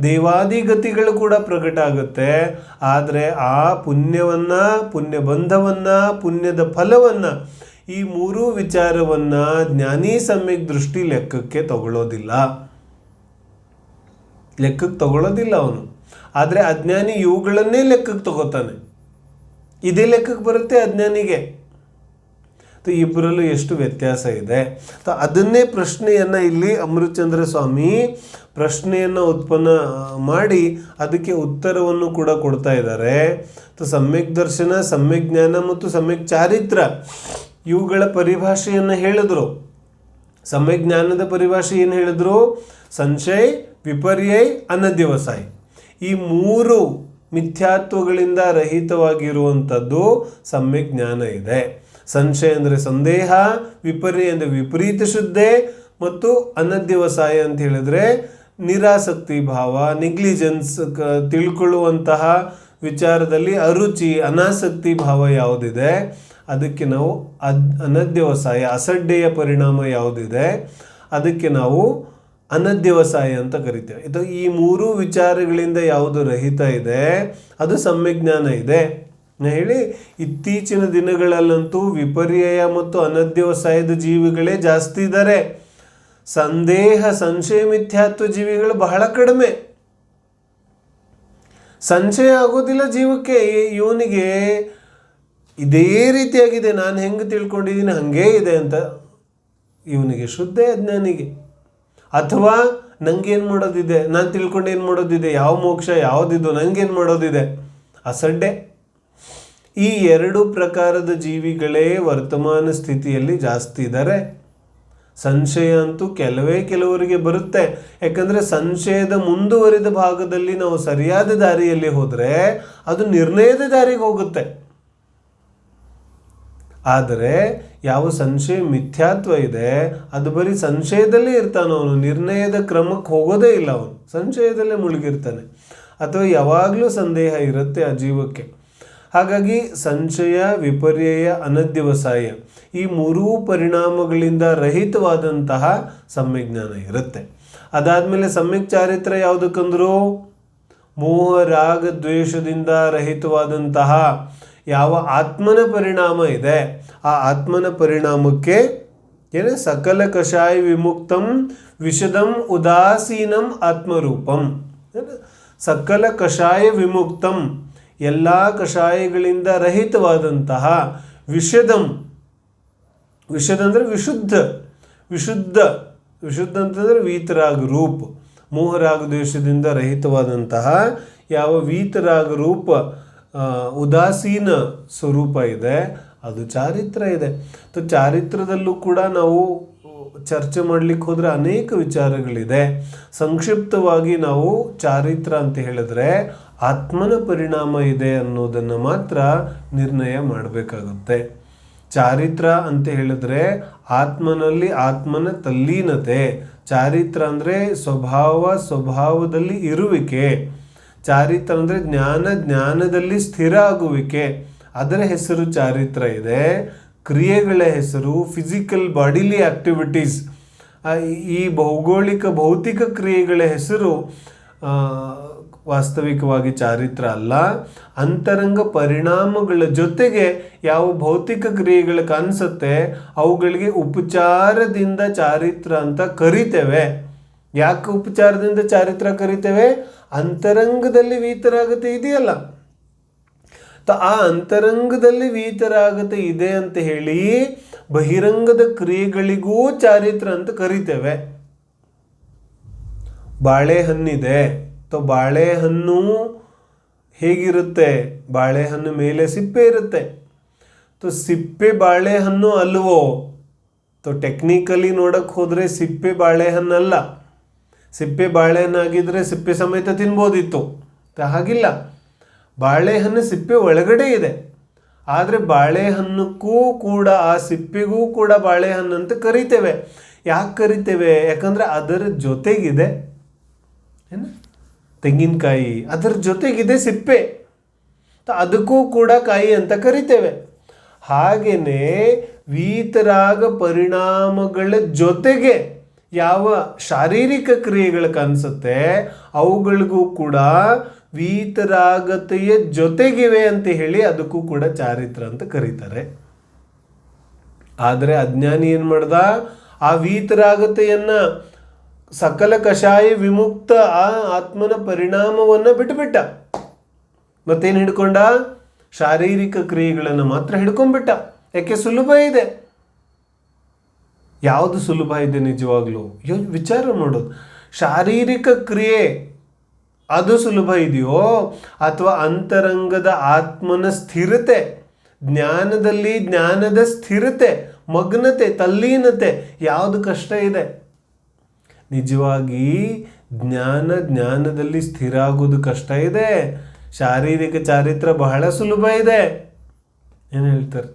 ದೇವಾದಿಗತಿಗಳು ಕೂಡ ಪ್ರಕಟ ಆಗುತ್ತೆ. ಆದರೆ ಆ ಪುಣ್ಯವನ್ನು, ಪುಣ್ಯಬಂಧವನ್ನು, ಪುಣ್ಯದ ಫಲವನ್ನು, ಈ ಮೂರೂ ವಿಚಾರವನ್ನು ಜ್ಞಾನಿ ಸಮ್ಯಕ್ ದೃಷ್ಟಿ ಲೆಕ್ಕಕ್ಕೆ ತಗೊಳ್ಳೋದಿಲ್ಲ ಅವನು. ಆದರೆ ಅಜ್ಞಾನಿ ಇವುಗಳನ್ನೇ ಲೆಕ್ಕಕ್ಕೆ ತಗೋತಾನೆ. ಇದೇ ಲೆಕ್ಕಕ್ಕೆ ಬರುತ್ತೆ ಅಜ್ಞಾನಿಗೆ. ಇಬ್ಬರಲ್ಲೂ ಎಷ್ಟು ವ್ಯತ್ಯಾಸ ಇದೆ. ಅದನ್ನೇ ಪ್ರಶ್ನೆಯನ್ನು ಇಲ್ಲಿ ಅಮೃತಚಂದ್ರ ಸ್ವಾಮಿ ಪ್ರಶ್ನೆಯನ್ನು ಉತ್ಪನ್ನ ಮಾಡಿ ಅದಕ್ಕೆ ಉತ್ತರವನ್ನು ಕೂಡ ಕೊಡ್ತಾ ಇದ್ದಾರೆ. ಸಮ್ಯಕ್ ದರ್ಶನ, ಸಮ್ಯಕ್ ಜ್ಞಾನ ಮತ್ತು ಸಮ್ಯಕ್ ಚಾರಿತ್ರ ಇವುಗಳ ಪರಿಭಾಷೆಯನ್ನು ಹೇಳಿದ್ರು. ಸಮ್ಯಕ್ ಜ್ಞಾನದ ಪರಿಭಾಷೆ ಏನು ಹೇಳಿದ್ರು? ಸಂಶಯ, ವಿಪರ್ಯಯ, ಅನಧ್ಯವಸಾಯ. ಈ ಮೂರು ಮಿಥ್ಯಾತ್ವಗಳಿಂದ ರಹಿತವಾಗಿರುವಂಥದ್ದು ಸಮ್ಯಕ್ ಜ್ಞಾನ ಇದೆ. ಸಂಶಯ ಅಂದರೆ ಸಂದೇಹ, ವಿಪರ್ಯಯ ಅಂದರೆ ವಿಪರೀತ ಶುದ್ಧೆ, ಮತ್ತು ಅನಧ್ಯವಸಾಯ ಅಂತ ಹೇಳಿದ್ರೆ ನಿರಾಸಕ್ತಿ ಭಾವ, ನೆಗ್ಲಿಜೆನ್ಸ್, ತಿಳ್ಕೊಳ್ಳುವಂತಹ ವಿಚಾರದಲ್ಲಿ ಅರುಚಿ, ಅನಾಸಕ್ತಿ ಭಾವ ಯಾವುದಿದೆ ಅದಕ್ಕೆ ನಾವು ಅನಧ್ಯವಸಾಯ, ಅಸಡ್ಡೆಯ ಪರಿಣಾಮ ಯಾವುದಿದೆ ಅದಕ್ಕೆ ನಾವು ಅನಧ್ಯವಸಾಯ ಅಂತ ಕರಿತೇವೆ. ಇದು ಈ ಮೂರು ವಿಚಾರಗಳಿಂದ ಯಾವುದು ರಹಿತ ಇದೆ ಅದು ಸಮ್ಯಕ್ ಜ್ಞಾನ ಇದೆ. ಹೇಳಿ, ಇತ್ತೀಚಿನ ದಿನಗಳಲ್ಲಂತೂ ವಿಪರ್ಯಯ ಮತ್ತು ಅನಧ್ಯವಸಾಯದ ಜೀವಿಗಳೇ ಜಾಸ್ತಿ ಇದ್ದಾರೆ. ಸಂದೇಹ, ಸಂಶಯ, ಮಿಥ್ಯಾತ್ವ ಜೀವಿಗಳು ಬಹಳ ಕಡಿಮೆ. ಸಂಶಯ ಆಗೋದಿಲ್ಲ ಜೀವಕ್ಕೆ. ಇವನಿಗೆ ಇದೇ ರೀತಿಯಾಗಿದೆ, ನಾನು ಹೆಂಗೆ ತಿಳ್ಕೊಂಡಿದ್ದೀನಿ ಹಾಗೇ ಇದೆ ಅಂತ ಇವನಿಗೆ ಶುದ್ಧ ಅಜ್ಞಾನಿಗೆ. ಅಥವಾ ನಂಗೇನು ಮಾಡೋದಿದೆ, ನಾನು ತಿಳ್ಕೊಂಡು ಏನು ಮಾಡೋದಿದೆ, ಯಾವ ಮೋಕ್ಷ ಯಾವುದಿದು, ನಂಗೇನು ಮಾಡೋದಿದೆ, ಅಸಡ್ಡೆ. ಈ ಎರಡು ಪ್ರಕಾರದ ಜೀವಿಗಳೇ ವರ್ತಮಾನ ಸ್ಥಿತಿಯಲ್ಲಿ ಜಾಸ್ತಿ ಇದ್ದಾರೆ. ಸಂಶಯ ಅಂತೂ ಕೆಲವರಿಗೆ ಬರುತ್ತೆ. ಯಾಕಂದರೆ ಸಂಶಯದ ಮುಂದುವರಿದ ಭಾಗದಲ್ಲಿ ನಾವು ಸರಿಯಾದ ದಾರಿಯಲ್ಲಿ ಹೋದರೆ ಅದು ನಿರ್ಣಯದ ದಾರಿಗೆ ಹೋಗುತ್ತೆ. ಆದರೆ ಯಾವ ಸಂಶಯ ಮಿಥ್ಯಾತ್ವ ಇದೆ ಅದು ಬರೀ ಸಂಶಯದಲ್ಲೇ ಇರ್ತಾನೆ. ಅವನು ನಿರ್ಣಯದ ಕ್ರಮಕ್ಕೆ ಹೋಗೋದೇ ಇಲ್ಲ, ಅವನು ಸಂಶಯದಲ್ಲೇ ಮುಳುಗಿರ್ತಾನೆ. ಅಥವಾ ಯಾವಾಗಲೂ ಸಂದೇಹ ಇರುತ್ತೆ ಆ ಜೀವಕ್ಕೆ. ಹಾಗಾಗಿ ಸಂಶಯ, ವಿಪರ್ಯಯ, ಅನಧ್ಯವಸಾಯ ಈ ಮೂರೂ ಪರಿಣಾಮಗಳಿಂದ ರಹಿತವಾದಂತಹ ಸಮ್ಯಕ್ ಜ್ಞಾನ ಇರುತ್ತೆ. ಅದಾದಮೇಲೆ ಸಮ್ಯಕ್ ಚಾರಿತ್ರ್ಯ ಯಾವುದಕ್ಕಂದ್ರು ಮೋಹ ರಾಗ ದ್ವೇಷದಿಂದ ರಹಿತವಾದಂತಹ ಯಾವ ಆತ್ಮನ ಪರಿಣಾಮ ಇದೆ ಆ ಆತ್ಮನ ಪರಿಣಾಮಕ್ಕೆ ಸಕಲ ಕಷಾಯ ವಿಮುಕ್ತಂ ವಿಶದಂ ಉದಾಸೀನಂ ಆತ್ಮರೂಪಂ. ಸಕಲ ಕಷಾಯ ವಿಮುಕ್ತಂ ಎಲ್ಲ ಕಷಾಯಗಳಿಂದ ರಹಿತವಾದಂತಹ ವಿಶದಂ, ವಿಶದ ಅಂದರೆ ವಿಶುದ್ಧ, ವಿಶುದ್ಧ ವಿಶುದ್ಧ ಅಂತಂದರೆ ವೀತರಾಗ ರೂಪ, ಮೋಹರಾಗ ದ್ವೇಷದಿಂದ ರಹಿತವಾದಂತಹ ಯಾವ ವೀತರಾಗ ರೂಪ ಉದಾಸೀನ ಸ್ವರೂಪ ಇದೆ ಅದು ಚಾರಿತ್ರ್ಯ ಇದೆ. ಚಾರಿತ್ರ್ಯದಲ್ಲೂ ಕೂಡ ನಾವು ಚರ್ಚೆ ಮಾಡಲಿಕ್ಕೆ ಹೋದರೆ ಅನೇಕ ವಿಚಾರಗಳಿದೆ. ಸಂಕ್ಷಿಪ್ತವಾಗಿ ನಾವು ಚಾರಿತ್ರ್ಯ ಅಂತ ಹೇಳಿದ್ರೆ ಆತ್ಮನ ಪರಿಣಾಮ ಇದೆ ಅನ್ನೋದನ್ನು ಮಾತ್ರ ನಿರ್ಣಯ ಮಾಡಬೇಕಾಗುತ್ತೆ. ಚಾರಿತ್ರ್ಯ ಅಂತ ಹೇಳಿದ್ರೆ ಆತ್ಮನಲ್ಲಿ ಆತ್ಮನ ತಲ್ಲೀನತೆ. ಚಾರಿತ್ರ್ಯ ಅಂದರೆ ಸ್ವಭಾವದಲ್ಲಿ ಇರುವಿಕೆ. ಚಾರಿತ್ರ್ಯ ಅಂದರೆ ಜ್ಞಾನದಲ್ಲಿ ಸ್ಥಿರ ಆಗುವಿಕೆ, ಅದರ ಹೆಸರು ಚಾರಿತ್ರ್ಯ ಇದೆ. ಕ್ರಿಯೆಗಳ ಹೆಸರು ಫಿಸಿಕಲ್ ಬಾಡಿಲಿ ಆಕ್ಟಿವಿಟೀಸ್, ಈ ಭೌತಿಕ ಕ್ರಿಯೆಗಳ ಹೆಸರು ವಾಸ್ತವಿಕವಾಗಿ ಚಾರಿತ್ರ್ಯ ಅಲ್ಲ. ಅಂತರಂಗ ಪರಿಣಾಮಗಳ ಜೊತೆಗೆ ಯಾವ ಭೌತಿಕ ಕ್ರಿಯೆಗಳು ಕಾಣಿಸುತ್ತೆ ಅವುಗಳಿಗೆ ಉಪಚಾರದಿಂದ ಚಾರಿತ್ರ್ಯ ಅಂತ ಕರಿತೇವೆ. ಯಾಕೆ ಉಪಚಾರದಿಂದ ಚಾರಿತ್ರ್ಯ ಕರಿತೇವೆ? ಅಂತರಂಗದಲ್ಲಿ ವೀತರಾಗತೆ ಇದೆಯಲ್ಲ, ಆ ಅಂತರಂಗದಲ್ಲಿ ವೀತರಾಗತೆ ಇದೆ ಅಂತ ಹೇಳಿ ಬಹಿರಂಗದ ಕ್ರಿಯೆಗಳಿಗೂ ಚಾರಿತ್ರ್ಯ ಅಂತ ಕರಿತೇವೆ. ಬಾಳೆಹಣ್ಣಿದೆ, ಬಾಳೆಹಣ್ಣು ಹೇಗಿರುತ್ತೆ? ಬಾಳೆಹಣ್ಣು ಮೇಲೆ ಸಿಪ್ಪೆ ಇರುತ್ತೆ. ಸಿಪ್ಪೆ ಬಾಳೆಹಣ್ಣು ಅಲ್ವೋ? ಟೆಕ್ನಿಕಲಿ ನೋಡಕ್ಕೆ ಹೋದರೆ ಸಿಪ್ಪೆ ಬಾಳೆಹಣ್ಣಲ್ಲ. ಸಿಪ್ಪೆ ಬಾಳೆಹಣ್ಣಾಗಿದ್ದರೆ ಸಿಪ್ಪೆ ಸಮೇತ ತಿನ್ಬೋದಿತ್ತು, ಹಾಗಿಲ್ಲ. ಬಾಳೆಹಣ್ಣು ಸಿಪ್ಪೆ ಒಳಗಡೆ ಇದೆ, ಆದರೆ ಬಾಳೆಹಣ್ಣಕ್ಕೂ ಕೂಡ ಆ ಸಿಪ್ಪೆಗೂ ಕೂಡ ಬಾಳೆಹಣ್ಣು ಅಂತ ಕರಿತೇವೆ. ಯಾಕೆ ಕರಿತೇವೆ? ಯಾಕಂದರೆ ಅದರ ಜೊತೆಗಿದೆ ತೆಂಗಿನಕಾಯಿ, ಅದರ ಜೊತೆಗಿದೆ ಸಿಪ್ಪೆ, ಅದಕ್ಕೂ ಕೂಡ ಕಾಯಿ ಅಂತ ಕರಿತೇವೆ. ಹಾಗೆಯೇ ವೀತರಾಗ ಪರಿಣಾಮಗಳ ಜೊತೆಗೆ ಯಾವ ಶಾರೀರಿಕ ಕ್ರಿಯೆಗಳು ಕಾಣಿಸುತ್ತೆ ಅವುಗಳಿಗೂ ಕೂಡ ವೀತರಾಗತೆಯ ಜೊತೆಗಿವೆ ಅಂತ ಹೇಳಿ ಅದಕ್ಕೂ ಕೂಡ ಚಾರಿತ್ರ್ಯ ಅಂತ ಕರೀತಾರೆ. ಆದರೆ ಅಜ್ಞಾನಿ ಏನು ಮಾಡ್ದ? ಆ ವೀತರಾಗತೆಯನ್ನ ಸಕಲ ಕಷಾಯ ವಿಮುಕ್ತ ಆ ಆತ್ಮನ ಪರಿಣಾಮವನ್ನು ಬಿಟ್ಟುಬಿಟ್ಟ. ಮತ್ತೇನು ಹಿಡ್ಕೊಂಡ? ಶಾರೀರಿಕ ಕ್ರಿಯೆಗಳನ್ನು ಮಾತ್ರ ಹಿಡ್ಕೊಂಡ್ಬಿಟ್ಟ. ಯಾಕೆ? ಸುಲಭ ಇದೆ. ಯಾವುದು ಸುಲಭ ಇದೆ ನಿಜವಾಗ್ಲೂ? ವಿಚಾರ ಮಾಡೋದು. ಶಾರೀರಿಕ ಕ್ರಿಯೆ ಅದು ಸುಲಭ ಇದೆಯೋ ಅಥವಾ ಅಂತರಂಗದ ಆತ್ಮನ ಸ್ಥಿರತೆ, ಜ್ಞಾನದ ಸ್ಥಿರತೆ, ಮಗ್ನತೆ, ತಲ್ಲೀನತೆ ಯಾವುದು ಕಷ್ಟ ಇದೆ? ನಿಜವಾಗಿ ಜ್ಞಾನದಲ್ಲಿ ಸ್ಥಿರ ಆಗೋದು ಕಷ್ಟ ಇದೆ. ಶಾರೀರಿಕ ಚಾರಿತ್ರ್ಯ ಬಹಳ ಸುಲಭ ಇದೆ. ಏನು ಹೇಳ್ತಾರೆ?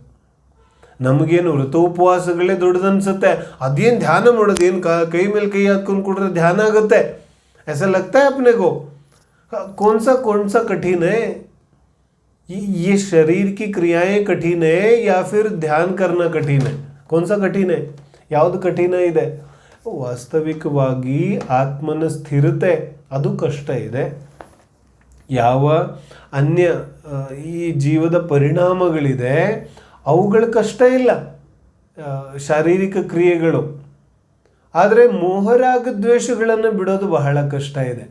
ನಮಗೇನು ವ್ರತೋಪವಾಸಗಳೇ ದೊಡ್ಡದನ್ಸುತ್ತೆ. ಅದೇನು ಧ್ಯಾನ ಮಾಡೋದು, ಏನು ಕೈ ಮೇಲೆ ಕೈ ಹಾಕ್ಕೊಂಡು ಕೊಡ್ರೆ ಧ್ಯಾನ ಆಗುತ್ತೆ? ऐसा लगता है अपने को? कौन सा कठिन है? ये शरीर की क्रियाएं कठिन है या फिर ध्यान करना कठिन है? कौन सा कठिन है? ಯಾವುದು ಕಠಿಣ ಇದೆ? ವಾಸ್ತವಿಕವಾಗಿ ಆತ್ಮನ ಸ್ಥಿರತೆ ಅದು ಕಷ್ಟ ಇದೆ. ಯಾವ ಅನ್ಯ ಈ ಜೀವದ ಪರಿಣಾಮಗಳಿದೆ ಅವುಗಳ ಕಷ್ಟ ಇಲ್ಲ, ಶಾರೀರಿಕ ಕ್ರಿಯೆಗಳು. ಆದರೆ ಮೋಹರಾಗ ದ್ವೇಷಗಳನ್ನು ಬಿಡೋದು ಬಹಳ ಕಷ್ಟ ಇದೆ.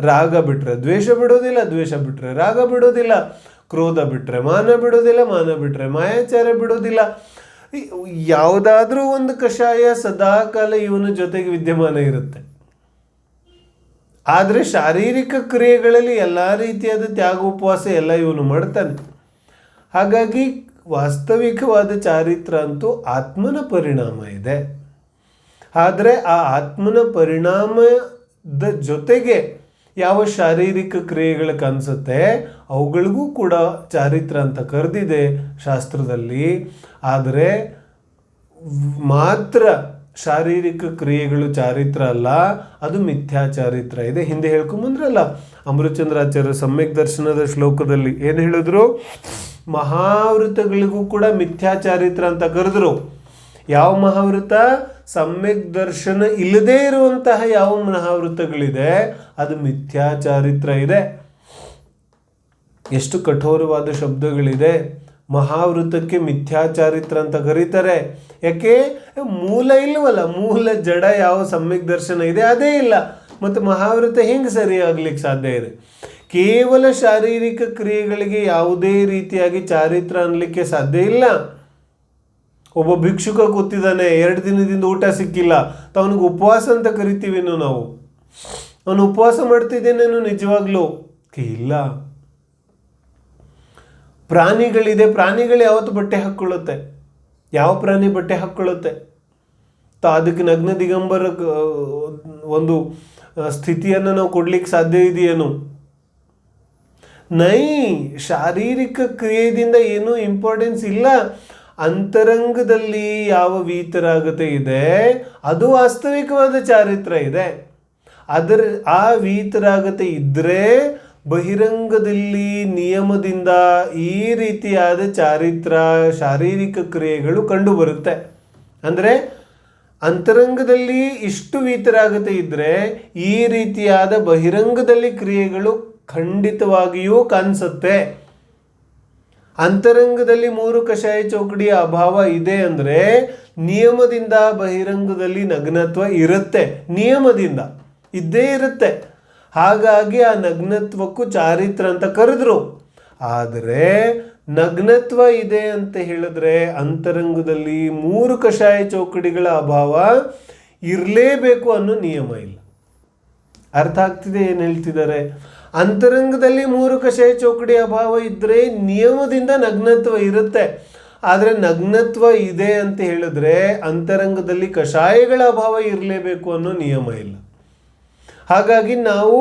ರಾಗ ಬಿಟ್ಟರೆ ದ್ವೇಷ ಬಿಡೋದಿಲ್ಲ, ದ್ವೇಷ ಬಿಟ್ಟರೆ ರಾಗ ಬಿಡೋದಿಲ್ಲ, ಕ್ರೋಧ ಬಿಟ್ಟರೆ ಮಾನ ಬಿಡೋದಿಲ್ಲ, ಮಾನ ಬಿಟ್ಟರೆ ಮಾಯಾಚಾರ ಬಿಡೋದಿಲ್ಲ. ಯಾವುದಾದ್ರೂ ಒಂದು ಕಷಾಯ ಸದಾಕಾಲ ಇವನ ಜೊತೆಗೆ ವಿದ್ಯಮಾನ ಇರುತ್ತೆ. ಆದರೆ ಶಾರೀರಿಕ ಕ್ರಿಯೆಗಳಲ್ಲಿ ಎಲ್ಲ ರೀತಿಯಾದ ತ್ಯಾಗ ಉಪವಾಸ ಎಲ್ಲ ಇವನು ಮಾಡ್ತಾನೆ. ಹಾಗಾಗಿ ವಾಸ್ತವಿಕವಾದ ಚಾರಿತ್ರ್ಯ ಅಂತೂ ಆತ್ಮನ ಪರಿಣಾಮ ಇದೆ. ಆದರೆ ಆ ಆತ್ಮನ ಪರಿಣಾಮದ ಜೊತೆಗೆ ಯಾವ ಶಾರೀರಿಕ ಕ್ರಿಯೆಗಳು ಕಾಣಿಸುತ್ತೆ ಅವುಗಳಿಗೂ ಕೂಡ ಚಾರಿತ್ರ್ಯ ಅಂತ ಕರೆದಿದೆ ಶಾಸ್ತ್ರದಲ್ಲಿ. ಆದರೆ ಮಾತ್ರ ಶಾರೀರಿಕ ಕ್ರಿಯೆಗಳು ಚಾರಿತ್ರ ಅಲ್ಲ, ಅದು ಮಿಥ್ಯಾ ಚಾರಿತ್ರ ಇದೆ. ಹಿಂದೆ ಹೇಳ್ಕೊಂಬಂದ್ರಲ್ಲ ಅಮೃತಚಂದ್ರಾಚಾರ್ಯ ಸಮ್ಯಕ್ ದರ್ಶನದ ಶ್ಲೋಕದಲ್ಲಿ ಏನು ಹೇಳಿದ್ರು, ಮಹಾವೃತಗಳಿಗೂ ಕೂಡ ಮಿಥ್ಯಾ ಚಾರಿತ್ರ ಅಂತ ಕರೆದ್ರು. ಯಾವ ಮಹಾವೃತ? ಸಮ್ಯಕ್ ದರ್ಶನ ಇಲ್ಲದೇ ಇರುವಂತಹ ಯಾವ ಮಹಾವೃತಗಳಿದೆ ಅದು ಮಿಥ್ಯಾ ಚಾರಿತ್ರ ಇದೆ. ಎಷ್ಟು ಕಠೋರವಾದ ಶಬ್ದಗಳಿದೆ. ಮಹಾವೃತಕ್ಕೆ ಮಿಥ್ಯಾ ಚಾರಿತ್ರ ಅಂತ ಕರೀತಾರೆ. ಯಾಕೆ? ಮೂಲ ಇಲ್ವಲ್ಲ, ಮೂಲ ಜಡ ಯಾವ ಸಮ್ಯಕ್ ದರ್ಶನ ಇದೆ ಅದೇ ಇಲ್ಲ, ಮತ್ತು ಮಹಾವೃತ ಹೆಂಗೆ ಸರಿಯಾಗ್ಲಿಕ್ಕೆ ಸಾಧ್ಯ ಇದೆ? ಕೇವಲ ಶಾರೀರಿಕ ಕ್ರಿಯೆಗಳಿಗೆ ಯಾವುದೇ ರೀತಿಯಾಗಿ ಚಾರಿತ್ರ ಅನ್ನಲಿಕ್ಕೆ ಸಾಧ್ಯ ಇಲ್ಲ. ಒಬ್ಬ ಭಿಕ್ಷುಕ ಕೂತಿದ್ದಾನೆ, 2 ದಿನದಿಂದ ಊಟ ಸಿಕ್ಕಿಲ್ಲ, ಅವನಿಗೆ ಉಪವಾಸ ಅಂತ ಕರಿತೀವೇನೋ ನಾವು. ಅವನು ಉಪವಾಸ ಮಾಡ್ತಿದ್ದೇನೇನು ನಿಜವಾಗ್ಲೂ? ಇಲ್ಲ. ಪ್ರಾಣಿಗಳಿದೆ, ಪ್ರಾಣಿಗಳು ಯಾವತ್ತು ಬಟ್ಟೆ ಹಾಕ್ಕೊಳ್ಳುತ್ತೆ? ಯಾವ ಪ್ರಾಣಿ ಬಟ್ಟೆ ಹಾಕ್ಕೊಳ್ಳುತ್ತೆ? ಅದಕ್ಕೆ ನಗ್ನ ದಿಗಂಬರ ಒಂದು ಸ್ಥಿತಿಯನ್ನು ನಾವು ಕೊಡ್ಲಿಕ್ಕೆ ಸಾಧ್ಯ ಇದೆಯೇನು? ನೈ, ಶಾರೀರಿಕ ಕ್ರಿಯೆಯಿಂದ ಏನೂ ಇಂಪಾರ್ಟೆನ್ಸ್ ಇಲ್ಲ. ಅಂತರಂಗದಲ್ಲಿ ಯಾವ ವೀತರಾಗತೆ ಇದೆ ಅದು ವಾಸ್ತವಿಕವಾದ ಚಾರಿತ್ರ ಇದೆ. ಆ ವೀತರಾಗತೆ ಇದ್ದರೆ ಬಹಿರಂಗದಲ್ಲಿ ನಿಯಮದಿಂದ ಈ ರೀತಿಯಾದ ಚಾರಿತ್ರ ಶಾರೀರಿಕ ಕ್ರಿಯೆಗಳು ಕಂಡುಬರುತ್ತೆ. ಅಂದರೆ ಅಂತರಂಗದಲ್ಲಿ ಇಷ್ಟು ವೀತರಾಗತೆ ಇದ್ದರೆ ಈ ರೀತಿಯಾದ ಬಹಿರಂಗದಲ್ಲಿ ಕ್ರಿಯೆಗಳು ಖಂಡಿತವಾಗಿಯೂ ಕಾಣಿಸುತ್ತೆ. ಅಂತರಂಗದಲ್ಲಿ 3 ಕಷಾಯ ಚೌಕಡಿಯ ಅಭಾವ ಇದೆ ಅಂದರೆ ನಿಯಮದಿಂದ ಬಹಿರಂಗದಲ್ಲಿ ನಗ್ನತ್ವ ಇರುತ್ತೆ, ನಿಯಮದಿಂದ ಇದ್ದೇ ಇರುತ್ತೆ. ಹಾಗಾಗಿ ಆ ನಗ್ನತ್ವಕ್ಕೂ ಚಾರಿತ್ರ ಅಂತ ಕರೆದ್ರು. ಆದರೆ ನಗ್ನತ್ವ ಇದೆ ಅಂತ ಹೇಳಿದ್ರೆ ಅಂತರಂಗದಲ್ಲಿ 3 ಕಷಾಯ ಚೌಕಡಿಗಳ ಅಭಾವ ಇರಲೇಬೇಕು ಅನ್ನೋ ನಿಯಮ ಇಲ್ಲ. ಅರ್ಥ ಆಗ್ತಿದೆ ಏನು ಹೇಳ್ತಿದ್ದಾರೆ? ಅಂತರಂಗದಲ್ಲಿ 3 ಕಷಾಯ ಚೌಕಡಿ ಅಭಾವ ಇದ್ದರೆ ನಿಯಮದಿಂದ ನಗ್ನತ್ವ ಇರುತ್ತೆ. ಆದರೆ ನಗ್ನತ್ವ ಇದೆ ಅಂತ ಹೇಳಿದ್ರೆ ಅಂತರಂಗದಲ್ಲಿ ಕಷಾಯಗಳ ಅಭಾವ ಇರಲೇಬೇಕು ಅನ್ನೋ ನಿಯಮ ಇಲ್ಲ. ಹಾಗಾಗಿ ನಾವು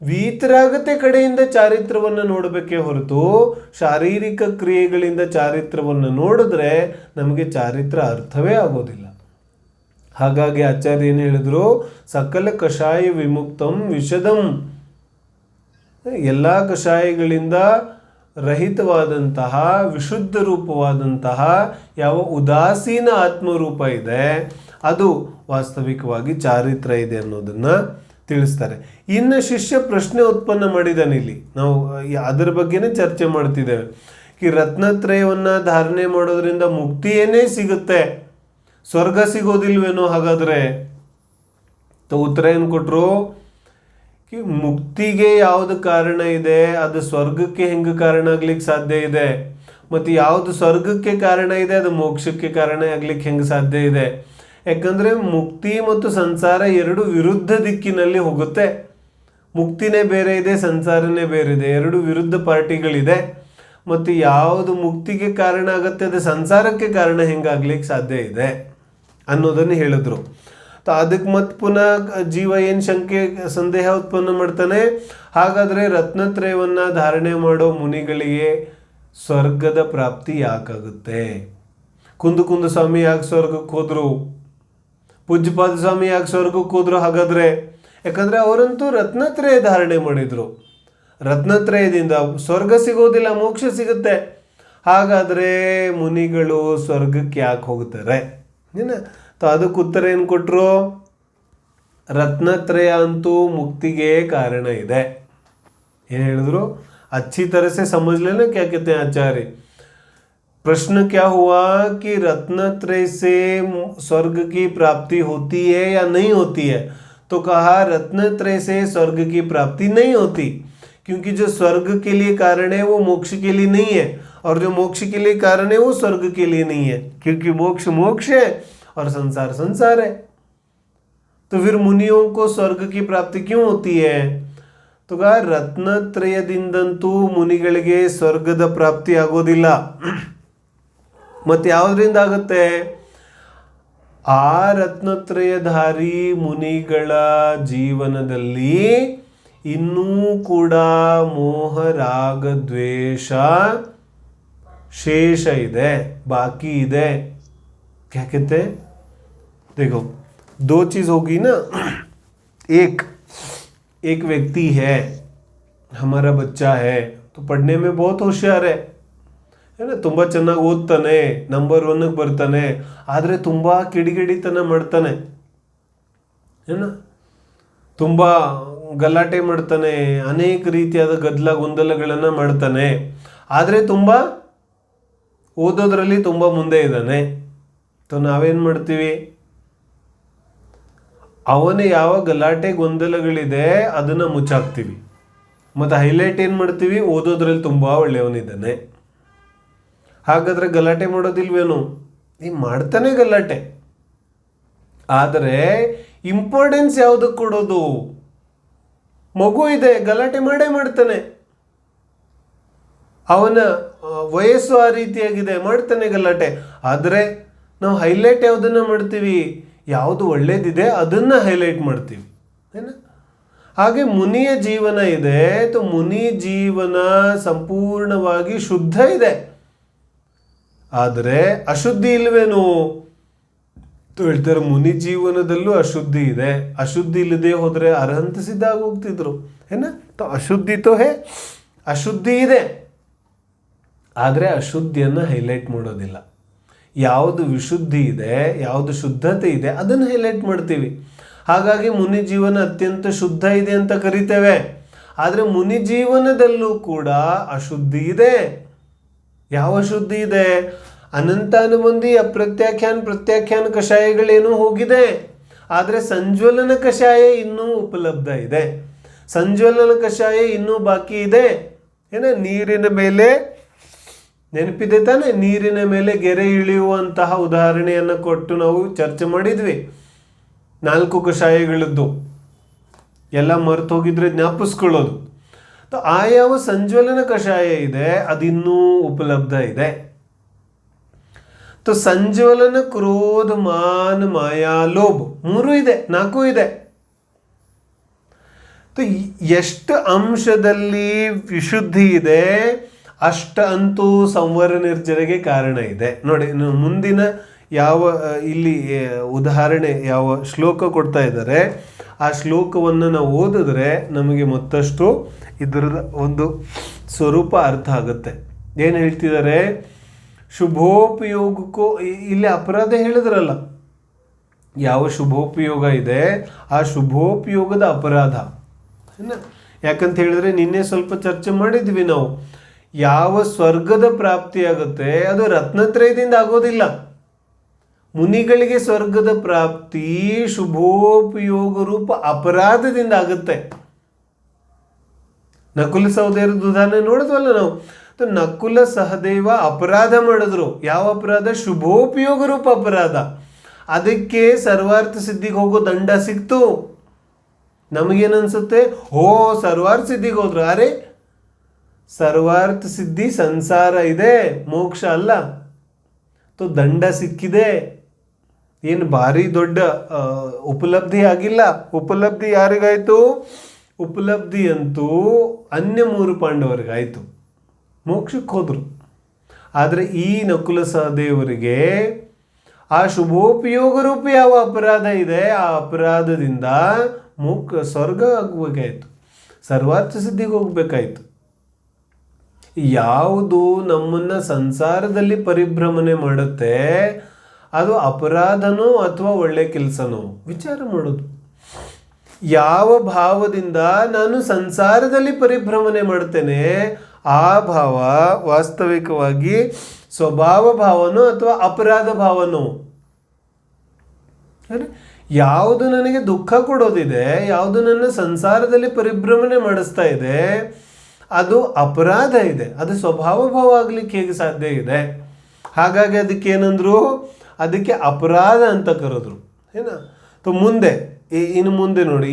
ವೀತರಾಗತೆ ಕಡೆಯಿಂದ ಚಾರಿತ್ರವನ್ನು ನೋಡಬೇಕೇ ಹೊರತು ಶಾರೀರಿಕ ಕ್ರಿಯೆಗಳಿಂದ ಚಾರಿತ್ರವನ್ನು ನೋಡಿದ್ರೆ ನಮಗೆ ಚಾರಿತ್ರ ಅರ್ಥವೇ ಆಗೋದಿಲ್ಲ. ಹಾಗಾಗಿ ಆಚಾರ್ಯ ಏನು ಹೇಳಿದ್ರು? ಸಕಲ ಕಷಾಯ ವಿಮುಕ್ತಂ ವಿಷದಂ. ಎಲ್ಲ ಕಷಾಯಗಳಿಂದ ರಹಿತವಾದಂತಹ ವಿಶುದ್ಧ ರೂಪವಾದಂತಹ ಯಾವ ಉದಾಸೀನ ಆತ್ಮರೂಪ ಇದೆ ಅದು ವಾಸ್ತವಿಕವಾಗಿ ಚಾರಿತ್ರ ಇದೆ ಅನ್ನೋದನ್ನು ತಿಳಿಸ್ತಾರೆ. ಇನ್ನು ಶಿಷ್ಯ ಪ್ರಶ್ನೆ ಉತ್ಪನ್ನ ಮಾಡಿದ್ದಾನೆ. ಇಲ್ಲಿ ನಾವು ಅದರ ಬಗ್ಗೆನೇ ಚರ್ಚೆ ಮಾಡ್ತಿದ್ದೇವೆ. ಈ ರತ್ನತ್ರಯವನ್ನು ಧಾರಣೆ ಮಾಡೋದ್ರಿಂದ ಮುಕ್ತಿ ಏನೇ ಸಿಗುತ್ತೆ, ಸ್ವರ್ಗ ಸಿಗೋದಿಲ್ವೇನೋ? ಹಾಗಾದರೆ ಉತ್ತರ ಏನು ಕೊಟ್ಟರು? ಮುಕ್ತಿಗೆ ಯಾವುದು ಕಾರಣ ಇದೆ ಅದು ಸ್ವರ್ಗಕ್ಕೆ ಹೆಂಗೆ ಕಾರಣ ಆಗ್ಲಿಕ್ಕೆ ಸಾಧ್ಯ ಇದೆ? ಮತ್ತು ಯಾವುದು ಸ್ವರ್ಗಕ್ಕೆ ಕಾರಣ ಇದೆ ಅದು ಮೋಕ್ಷಕ್ಕೆ ಕಾರಣ ಆಗ್ಲಿಕ್ಕೆ ಹೆಂಗೆ ಸಾಧ್ಯ ಇದೆ? ಯಾಕಂದರೆ ಮುಕ್ತಿ ಮತ್ತು ಸಂಸಾರ ಎರಡು ವಿರುದ್ಧ ದಿಕ್ಕಿನಲ್ಲಿ ಹೋಗುತ್ತೆ. ಮುಕ್ತಿನೇ ಬೇರೆ ಇದೆ, ಸಂಸಾರನೇ ಬೇರೆ ಇದೆ, ಎರಡು ವಿರುದ್ಧ ಪಾರ್ಟಿಗಳಿದೆ. ಮತ್ತು ಯಾವುದು ಮುಕ್ತಿಗೆ ಕಾರಣ ಆಗುತ್ತೆ ಅದು ಸಂಸಾರಕ್ಕೆ ಕಾರಣ ಹೆಂಗಾಗ್ಲಿಕ್ಕೆ ಸಾಧ್ಯ ಇದೆ ಅನ್ನೋದನ್ನು ಹೇಳಿದ್ರು. ಅದಕ್ಕೆ ಮತ್ತೆ ಪುನಃ ಜೀವ ಏನು ಸಂದೇಹ ಉತ್ಪನ್ನ ಮಾಡ್ತಾನೆ, ಹಾಗಾದರೆ ರತ್ನತ್ರಯವನ್ನು ಧಾರಣೆ ಮಾಡೋ ಮುನಿಗಳಿಗೆ ಸ್ವರ್ಗದ ಪ್ರಾಪ್ತಿ ಯಾಕಾಗುತ್ತೆ? ಕುಂದು ಸ್ವಾಮಿ ಯಾಕೆ ಸ್ವರ್ಗಕ್ಕೆ ಹೋದರು? ಪೂಜ್ಯಪಾದ ಸ್ವಾಮಿ ಯಾಕೆ ಸ್ವರ್ಗಕ್ಕೆ ಹೋದ್ರು? ಹಾಗಾದರೆ ಯಾಕಂದರೆ ಅವರಂತೂ ರತ್ನತ್ರಯ ಧಾರಣೆ ಮಾಡಿದರು. ರತ್ನತ್ರಯದಿಂದ ಸ್ವರ್ಗ ಸಿಗೋದಿಲ್ಲ, ಮೋಕ್ಷ ಸಿಗುತ್ತೆ. ಹಾಗಾದರೆ ಮುನಿಗಳು ಸ್ವರ್ಗಕ್ಕೆ ಯಾಕೆ ಹೋಗ್ತಾರೆ? ಅದಕ್ಕೆ ಉತ್ತರ ಏನು ಕೊಟ್ಟರು? ರತ್ನತ್ರಯ ಅಂತೂ ಮುಕ್ತಿಗೆ ಕಾರಣ ಇದೆ. ಏನು ಹೇಳಿದ್ರು? अच्छी तरह से समझ लेना क्या कहते हैं आचार्य. प्रश्न क्या हुआ कि रत्नत्रय से स्वर्ग की प्राप्ति होती है या नहीं होती है? तो कहा रत्नत्रय से स्वर्ग की प्राप्ति नहीं होती, क्योंकि जो स्वर्ग के लिए कारण है वो मोक्ष के लिए नहीं है, और जो मोक्ष के लिए कारण है वो स्वर्ग के लिए नहीं है, क्योंकि मोक्ष मोक्ष है और संसार संसार है. तो फिर मुनियों को स्वर्ग की प्राप्ति क्यों होती है? तो कहा ರತ್ನತ್ರಯದಿಂದಂತೂ ಮುನಿಗಳಿಗೆ ಸ್ವರ್ಗದ ಪ್ರಾಪ್ತಿ ಆಗೋದಿಲ್ಲ. ಮತ್ತು ಯಾವುದರಿಂದ ಆಗುತ್ತೆ? ಆ ರತ್ನತ್ರಯಧಾರಿ ಮುನಿಗಳ ಜೀವನದಲ್ಲಿ ಇನ್ನೂ ಕೂಡ ಮೋಹ ರಾಗ ದ್ವೇಷ ಶೇಷ ಇದೆ, ಬಾಕಿ ಇದೆ. क्या कहते हैं? देखो, दो चीज होगी ना। एक एक व्यक्ति है, हमारा बच्चा है, तो पढ़ने में बहुत होशियार है ना, ತುಂಬಾ ಚೆನ್ನಾಗಿ ಓದ್ತಾನೆ, ನಂಬರ್ 1 ಬರ್ತಾನೆ, ಆದರೆ ತುಂಬಾ ಕಿಡಿಗೇಡಿತನ ಮಾಡ್ತಾನೆ, ಏನ ತುಂಬಾ ಗಲಾಟೆ ಮಾಡ್ತಾನೆ, ಅನೇಕ ರೀತಿಯಾದ ಗದ್ದಲ ಗೊಂದಲಗಳನ್ನು ಮಾಡ್ತಾನೆ, ಆದರೆ ತುಂಬಾ ಓದೋದ್ರಲ್ಲಿ ತುಂಬಾ ಮುಂದೆ ಇದ್ದಾನೆ. ನಾವೇನು ಮಾಡ್ತೀವಿ, ಅವನ ಯಾವ ಗಲಾಟೆ ಗೊಂದಲಗಳಿದೆ ಅದನ್ನು ಮುಚ್ಚಾಕ್ತೀವಿ, ಮತ್ತು ಹೈಲೈಟ್ ಏನು ಮಾಡ್ತೀವಿ, ಓದೋದ್ರಲ್ಲಿ ತುಂಬ ಒಳ್ಳೆಯವನಿದ್ದಾನೆ. ಹಾಗಾದರೆ ಗಲಾಟೆ ಮಾಡೋದಿಲ್ವೇನು? ಮಾಡ್ತಾನೆ ಗಲಾಟೆ, ಆದರೆ ಇಂಪಾರ್ಟೆನ್ಸ್ ಯಾವುದಕ್ಕೆ ಕೊಡೋದು? ಮಗು ಇದೆ, ಗಲಾಟೆ ಮಾಡೇ ಮಾಡ್ತಾನೆ, ಅವನ ವಯಸ್ಸು ಆ ರೀತಿಯಾಗಿದೆ, ಮಾಡ್ತಾನೆ ಗಲಾಟೆ. ಆದರೆ ನಾವು ಹೈಲೈಟ್ ಯಾವುದನ್ನು ಮಾಡ್ತೀವಿ? ಯಾವುದು ಒಳ್ಳೇದಿದೆ ಅದನ್ನು ಹೈಲೈಟ್ ಮಾಡ್ತೀವಿ, ಏನ? ಹಾಗೆ ಮುನಿಯ ಜೀವನ ಇದೆ, ಮುನಿ ಜೀವನ ಸಂಪೂರ್ಣವಾಗಿ ಶುದ್ಧ ಇದೆ, ಆದರೆ ಅಶುದ್ಧಿ ಇಲ್ವೇನು? ಹೇಳ್ತಾರೆ ಮುನಿ ಜೀವನದಲ್ಲೂ ಅಶುದ್ಧಿ ಇದೆ. ಅಶುದ್ಧಿ ಇಲ್ಲದೆ ಹೋದರೆ ಅರ್ಹಂತ ಸಿದ್ಧ ಆಗಿ ಹೋಗ್ತಿದ್ರು, ಏನ? ಅಶುದ್ಧಿ ತೋ ಹೇ, ಅಶುದ್ಧಿ ಇದೆ, ಆದರೆ ಅಶುದ್ಧಿಯನ್ನು ಹೈಲೈಟ್ ಮಾಡೋದಿಲ್ಲ. ಯಾವುದು ವಿಶುದ್ಧಿ ಇದೆ, ಯಾವುದು ಶುದ್ಧತೆ ಇದೆ ಅದನ್ನು ಹೈಲೈಟ್ ಮಾಡ್ತೀವಿ. ಹಾಗಾಗಿ ಮುನಿ ಜೀವನ ಅತ್ಯಂತ ಶುದ್ಧ ಇದೆ ಅಂತ ಕರಿತೇವೆ. ಆದರೆ ಮುನಿ ಜೀವನದಲ್ಲೂ ಕೂಡ ಅಶುದ್ಧಿ ಇದೆ. ಯಾವ ಶುದ್ಧಿ ಇದೆ? ಅನಂತಾನುಬಂಧಿ ಅಪ್ರತ್ಯಾಖ್ಯಾನ ಪ್ರತ್ಯಾಖ್ಯಾನ ಕಷಾಯಗಳೇನೂ ಹೋಗಿದೆ, ಆದರೆ ಸಂಜ್ವಲನ ಕಷಾಯ ಇನ್ನೂ ಉಪಲಬ್ಧ ಇದೆ. ಸಂಜ್ವಲನ ಕಷಾಯ ಇನ್ನೂ ಬಾಕಿ ಇದೆ, ಏನ? ನೀರಿನ ಮೇಲೆ, ನೆನಪಿದೆ ತಾನೆ, ನೀರಿನ ಮೇಲೆ ಗೆರೆ ಇಳಿಯುವಂತಹ ಉದಾಹರಣೆಯನ್ನು ಕೊಟ್ಟು ನಾವು ಚರ್ಚೆ ಮಾಡಿದ್ವಿ. 4 ಕಷಾಯಗಳದ್ದು ಎಲ್ಲ ಮರೆತು ಹೋಗಿದ್ರೆ ಜ್ಞಾಪಿಸ್ಕೊಳ್ಳೋದು. ಆ ಯಾವ ಸಂಜ್ವಲನ ಕಷಾಯ ಇದೆ ಅದಿನ್ನೂ ಉಪಲಬ್ಧ ಇದೆ. ಸಂಜ್ವಲನ, ಕ್ರೋಧ, ಮಾನ, ಮಾಯಾ, ಲೋಭ 3 ಇದೆ, 4 ಇದೆ. ಎಷ್ಟು ಅಂಶದಲ್ಲಿ ವಿಶುದ್ಧಿ ಇದೆ ಅಷ್ಟ ಅಂತೂ ಸಂವರ ನಿರ್ಜರೆಗೆ ಕಾರಣ ಇದೆ. ನೋಡಿ, ಮುಂದಿನ ಯಾವ ಇಲ್ಲಿ ಉದಾಹರಣೆ, ಯಾವ ಶ್ಲೋಕ ಕೊಡ್ತಾ ಇದ್ದಾರೆ ಆ ಶ್ಲೋಕವನ್ನು ನಾವು ಓದಿದ್ರೆ ನಮಗೆ ಮತ್ತಷ್ಟು ಇದರ ಒಂದು ಸ್ವರೂಪ ಅರ್ಥ ಆಗುತ್ತೆ. ಏನು ಹೇಳ್ತಿದ್ದಾರೆ? ಶುಭೋಪಯೋಗಕ್ಕೂ, ಇಲ್ಲಿ ಅಪರಾಧ ಹೇಳಿದ್ರಲ್ಲ, ಯಾವ ಶುಭೋಪಯೋಗ ಇದೆ ಆ ಶುಭೋಪಯೋಗದ ಅಪರಾಧ, ಯಾಕಂತ ಹೇಳಿದ್ರೆ ನಿನ್ನೆ ಸ್ವಲ್ಪ ಚರ್ಚೆ ಮಾಡಿದ್ವಿ ನಾವು. ಯಾವ ಸ್ವರ್ಗದ ಪ್ರಾಪ್ತಿಯಾಗುತ್ತೆ ಅದು ರತ್ನತ್ರಯದಿಂದ ಆಗೋದಿಲ್ಲ. ಮುನಿಗಳಿಗೆ ಸ್ವರ್ಗದ ಪ್ರಾಪ್ತಿ ಶುಭೋಪಯೋಗ ರೂಪ ಅಪರಾಧದಿಂದ ಆಗುತ್ತೆ. ನಕುಲ ಸಹದೇವರ ಉದಾಹರಣೆ ನೋಡಿದ್ವಲ್ಲ ನಾವು. ನಕುಲ ಸಹದೇವ ಅಪರಾಧ ಮಾಡಿದ್ರು. ಯಾವ ಅಪರಾಧ? ಶುಭೋಪಯೋಗ ರೂಪ ಅಪರಾಧ. ಅದಕ್ಕೆ ಸರ್ವಾರ್ಥ ಸಿದ್ಧಿಗೆ ಹೋಗೋ ದಂಡ ಸಿಕ್ತು. ನಮಗೇನನ್ಸುತ್ತೆ? ಸರ್ವಾರ್ಥ ಸಿದ್ಧಿಗೆ ಹೋದ್ರು. ಅರೆ, ಸರ್ವಾರ್ಥ ಸಿದ್ಧಿ ಸಂಸಾರ ಇದೆ, ಮೋಕ್ಷ ಅಲ್ಲ. ದಂಡ ಸಿಕ್ಕಿದೆ, ಏನು ಭಾರಿ ದೊಡ್ಡ ಉಪಲಬ್ಧಿ ಆಗಿಲ್ಲ. ಉಪಲಬ್ಧಿ ಯಾರಿಗಾಯ್ತು? ಉಪಲಬ್ಧಿ ಅಂತೂ ಅನ್ಯ 3 ಪಾಂಡವರಿಗಾಯ್ತು, ಮೋಕ್ಷಕ್ಕೆ ಹೋದ್ರು. ಆದರೆ ಈ ನಕುಲ ಸಹದೇವರಿಗೆ ಆ ಶುಭೋಪಯೋಗ ರೂಪ ಯಾವ ಅಪರಾಧ ಇದೆ ಆ ಅಪರಾಧದಿಂದ ಸ್ವರ್ಗ ಆಗಬೇಕಾಯ್ತು, ಸರ್ವಾರ್ಥ ಸಿದ್ಧಿಗೆ ಹೋಗ್ಬೇಕಾಯ್ತು. ಯಾವುದು ನಮ್ಮನ್ನು ಸಂಸಾರದಲ್ಲಿ ಪರಿಭ್ರಮಣೆ ಮಾಡುತ್ತೆ ಅದು ಅಪರಾಧನೋ ಅಥವಾ ಒಳ್ಳೆ ಕೆಲಸನೋ ವಿಚಾರ ಮಾಡೋದು. ಯಾವ ಭಾವದಿಂದ ನಾನು ಸಂಸಾರದಲ್ಲಿ ಪರಿಭ್ರಮಣೆ ಮಾಡ್ತೇನೆ ಆ ಭಾವ ವಾಸ್ತವಿಕವಾಗಿ ಸ್ವಭಾವ ಭಾವನೋ ಅಥವಾ ಅಪರಾಧ ಭಾವನೋ. ಯಾವುದು ನನಗೆ ದುಃಖ ಕೊಡೋದಿದೆ, ಯಾವುದು ನನ್ನ ಸಂಸಾರದಲ್ಲಿ ಪರಿಭ್ರಮಣೆ ಮಾಡಿಸ್ತಾ ಇದೆ ಅದು ಅಪರಾಧ ಇದೆ, ಅದು ಸ್ವಭಾವ ಭಾವ ಆಗ್ಲಿಕ್ಕೆ ಹೇಗೆ ಸಾಧ್ಯ ಇದೆ? ಹಾಗಾಗಿ ಅದಕ್ಕೇನಂದ್ರು, ಅದಕ್ಕೆ ಅಪರಾಧ ಅಂತ ಕರೆದ್ರು, ಏನ? ಮುಂದೆ ಇನ್ನು ಮುಂದೆ ನೋಡಿ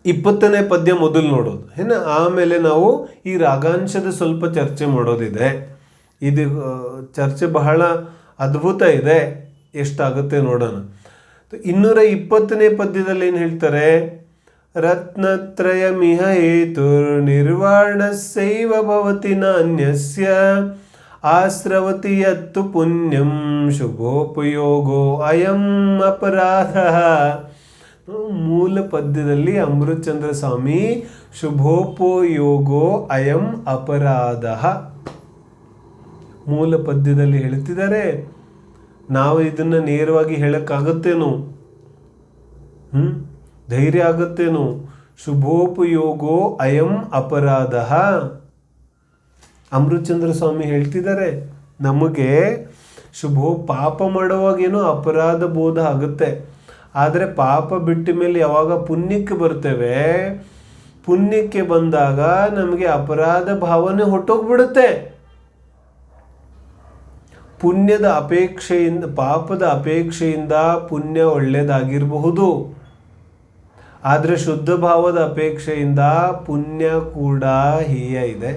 220ನೇ ಪದ್ಯ ಮೊದಲು ನೋಡೋದು, ಏನ? ಆಮೇಲೆ ನಾವು ಈ ರಾಗಾಂಶದ ಸ್ವಲ್ಪ ಚರ್ಚೆ ಮಾಡೋದಿದೆ. ಇದು ಚರ್ಚೆ ಬಹಳ ಅದ್ಭುತ ಇದೆ, ಎಷ್ಟಾಗುತ್ತೆ ನೋಡೋಣ. 220ನೇ ಪದ್ಯದಲ್ಲಿ ಏನು ಹೇಳ್ತಾರೆ? ರತ್ನತ್ರಯಮಿಹ ಹೇತುರ್ ನಿರ್ವಾಣಸ್ಯೈವ ಭವತಿ ನಾನ್ಯಸ್ಯ ಆಸ್ರವತಿ ಯತ್ತು ಪುಣ್ಯಂ ಶುಭೋಪಯೋಗೋ ಅಯಂ ಅಪರಾಧ. ಮೂಲ ಪದ್ಯದಲ್ಲಿ ಅಮೃತಚಂದ್ರ ಸ್ವಾಮಿ ಶುಭೋಪಯೋಗೋ ಅಯಂ ಅಪರಾಧ ಮೂಲ ಪದ್ಯದಲ್ಲಿ ಹೇಳ್ತಿದ್ದಾರೆ. ನಾವು ಇದನ್ನು ನೇರವಾಗಿ ಹೇಳಕ್ಕಾಗತ್ತೇನೋ? ಧೈರ್ಯ ಆಗುತ್ತೇನೋ? ಶುಭೋಪಯೋಗೋ ಅಯಂ ಅಪರಾಧ. ಅಮೃತಚಂದ್ರ ಸ್ವಾಮಿ ಹೇಳ್ತಿದ್ದಾರೆ, ನಮಗೆ ಪಾಪ ಮಾಡುವಾಗೇನೋ ಅಪರಾಧ ಬೋಧ ಆಗುತ್ತೆ, ಆದರೆ ಪಾಪ ಬಿಟ್ಟ ಮೇಲೆ ಯಾವಾಗ ಪುಣ್ಯಕ್ಕೆ ಬರ್ತೇವೆ, ಪುಣ್ಯಕ್ಕೆ ಬಂದಾಗ ನಮಗೆ ಅಪರಾಧ ಭಾವನೆ ಹೊಟ್ಟೋಗ್ಬಿಡುತ್ತೆ. ಪುಣ್ಯದ ಅಪೇಕ್ಷೆಯಿಂದ, ಪಾಪದ ಅಪೇಕ್ಷೆಯಿಂದ ಪುಣ್ಯ ಒಳ್ಳೆಯದಾಗಿರಬಹುದು, ಆದರೆ ಶುದ್ಧ ಭಾವದ ಅಪೇಕ್ಷೆಯಿಂದ ಪುಣ್ಯ ಕೂಡ ಹೇಯ ಇದೆ.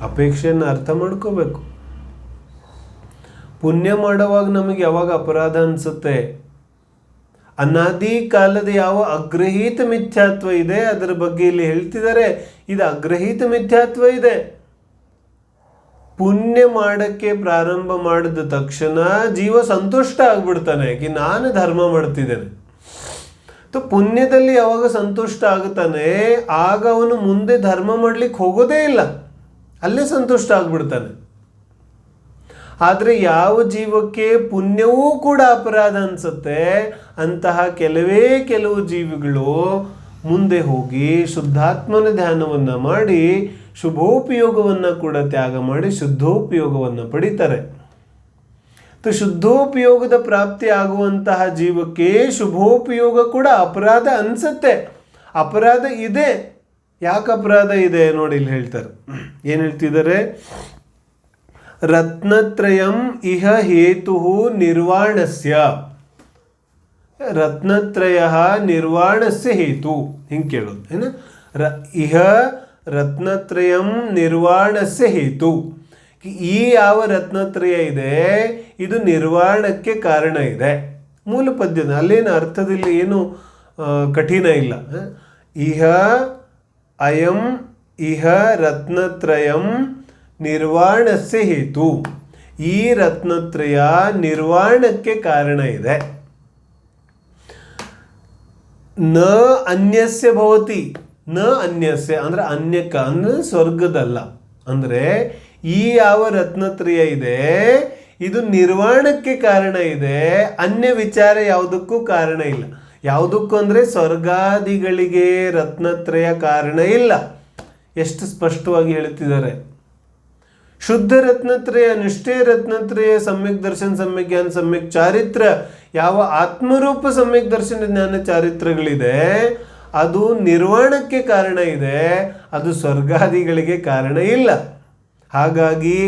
ಅಪೇಕ್ಷೆಯನ್ನು ಅರ್ಥ ಮಾಡ್ಕೋಬೇಕು. ಪುಣ್ಯ ಮಾಡುವಾಗ ನಮಗೆ ಯಾವಾಗ ಅಪರಾಧ ಅನಿಸುತ್ತೆ? ಅನಾದಿ ಕಾಲದ ಯಾವ ಅಗ್ರಹೀತ ಮಿಥ್ಯಾತ್ವ ಇದೆ ಅದರ ಬಗ್ಗೆ ಇಲ್ಲಿ ಹೇಳ್ತಿದ್ದಾರೆ. ಇದು ಅಗ್ರಹೀತ ಮಿಥ್ಯಾತ್ವ ಇದೆ. ಪುಣ್ಯ ಮಾಡಕ್ಕೆ ಪ್ರಾರಂಭ ಮಾಡಿದ ತಕ್ಷಣ ಜೀವ ಸಂತುಷ್ಟ ಆಗ್ಬಿಡ್ತಾನೆ ಕಿ ನಾನು ಧರ್ಮ ಮಾಡ್ತಿದ್ದೇನೆ. ಪುಣ್ಯದಲ್ಲಿ ಯಾವಾಗ ಸಂತುಷ್ಟ ಆಗುತ್ತಾನೆ ಆಗ ಅವನು ಮುಂದೆ ಧರ್ಮ ಮಾಡ್ಲಿಕ್ಕೆ ಹೋಗೋದೇ ಇಲ್ಲ, ಅಲ್ಲೇ ಸಂತುಷ್ಟ ಆಗ್ಬಿಡ್ತಾನೆ. ಆದರೆ ಯಾವ ಜೀವಕ್ಕೆ ಪುಣ್ಯವೂ ಕೂಡ ಅಪರಾಧ ಅನಿಸುತ್ತೆ, ಅಂತಹ ಕೆಲವು ಜೀವಿಗಳು ಮುಂದೆ ಹೋಗಿ ಶುದ್ಧಾತ್ಮನ ಧ್ಯಾನವನ್ನು ಮಾಡಿ ಶುಭೋಪಯೋಗವನ್ನು ಕೂಡ ತ್ಯಾಗ ಮಾಡಿ ಶುದ್ಧೋಪಯೋಗವನ್ನು ಪಡಿತಾರೆ. ಶುದ್ಧೋಪಯೋಗದ ಪ್ರಾಪ್ತಿ ಆಗುವಂತಹ ಜೀವಕ್ಕೆ ಶುಭೋಪಯೋಗ ಕೂಡ ಅಪರಾಧ ಅನಿಸುತ್ತೆ. ಅಪರಾಧ ಇದೆ. ಯಾಕೆ ಅಪರಾಧ ಇದೆ ನೋಡಿ ಇಲ್ಲಿ ಹೇಳ್ತಾರೆ. ಏನು ಹೇಳ್ತಿದ್ದಾರೆ? ರತ್ನತ್ರಯಂ ಇಹ ಹೇತು ನಿರ್ವಾಣಸ್ಯ. ರತ್ನತ್ರಯ ನಿರ್ವಾಣಸ್ಯ ಹೇತು. ಹಿಂಗೆ ಕೇಳೋದು ಏನು? ಇಹ ರತ್ನತ್ರಯಂ ನಿರ್ವಾಣಸ್ಯ ಹೇತು. ಈ ಯಾವ ರತ್ನತ್ರಯ ಇದೆ ಇದು ನಿರ್ವಾಣಕ್ಕೆ ಕಾರಣ ಇದೆ. ಮೂಲ ಪದ್ಯದ ಅಲ್ಲೇನು ಅರ್ಥದಲ್ಲಿ ಏನು ಕಠಿಣ ಇಲ್ಲ. ಇಹ ಅಯಂ ಇಹ ರತ್ನತ್ರಯಂ ನಿರ್ವಾಣಸ್ಯ ಹೇತು. ಈ ರತ್ನತ್ರಯ ನಿರ್ವಾಣಕ್ಕೆ ಕಾರಣ ಇದೆ. ನ ಅನ್ಯಸ್ಯ ಭವತಿ. ನ ಅನ್ಯಸ್ಯ ಅಂದ್ರೆ ಅನ್ಯಕ ಅಂದ್ರೆ ಸ್ವರ್ಗದಲ್ಲ. ಅಂದರೆ ಈ ಯಾವ ರತ್ನತ್ರಯ ಇದೆ ಇದು ನಿರ್ವಾಣಕ್ಕೆ ಕಾರಣ ಇದೆ, ಅನ್ಯ ವಿಚಾರ ಯಾವುದಕ್ಕೂ ಕಾರಣ ಇಲ್ಲ. ಯಾವುದಕ್ಕೂ ಅಂದರೆ ಸ್ವರ್ಗಾದಿಗಳಿಗೆ ರತ್ನತ್ರಯ ಕಾರಣ ಇಲ್ಲ. ಎಷ್ಟು ಸ್ಪಷ್ಟವಾಗಿ ಹೇಳ್ತಿದ್ದಾರೆ. ಶುದ್ಧ ರತ್ನತ್ರಯ, ನಿಷ್ಠೆ ರತ್ನತ್ರಯ, ಸಮ್ಯಕ್ ದರ್ಶನ, ಸಮ್ಯಕ್ ಜ್ಞಾನ, ಸಮ್ಯಕ್ ಚಾರಿತ್ರ, ಯಾವ ಆತ್ಮರೂಪ ಸಮ್ಯಕ್ ದರ್ಶನ ಜ್ಞಾನ ಚಾರಿತ್ರಗಳಿದೆ ಅದು ನಿರ್ವಾಣಕ್ಕೆ ಕಾರಣ ಇದೆ, ಅದು ಸ್ವರ್ಗಾದಿಗಳಿಗೆ ಕಾರಣ ಇಲ್ಲ. ಹಾಗಾಗಿ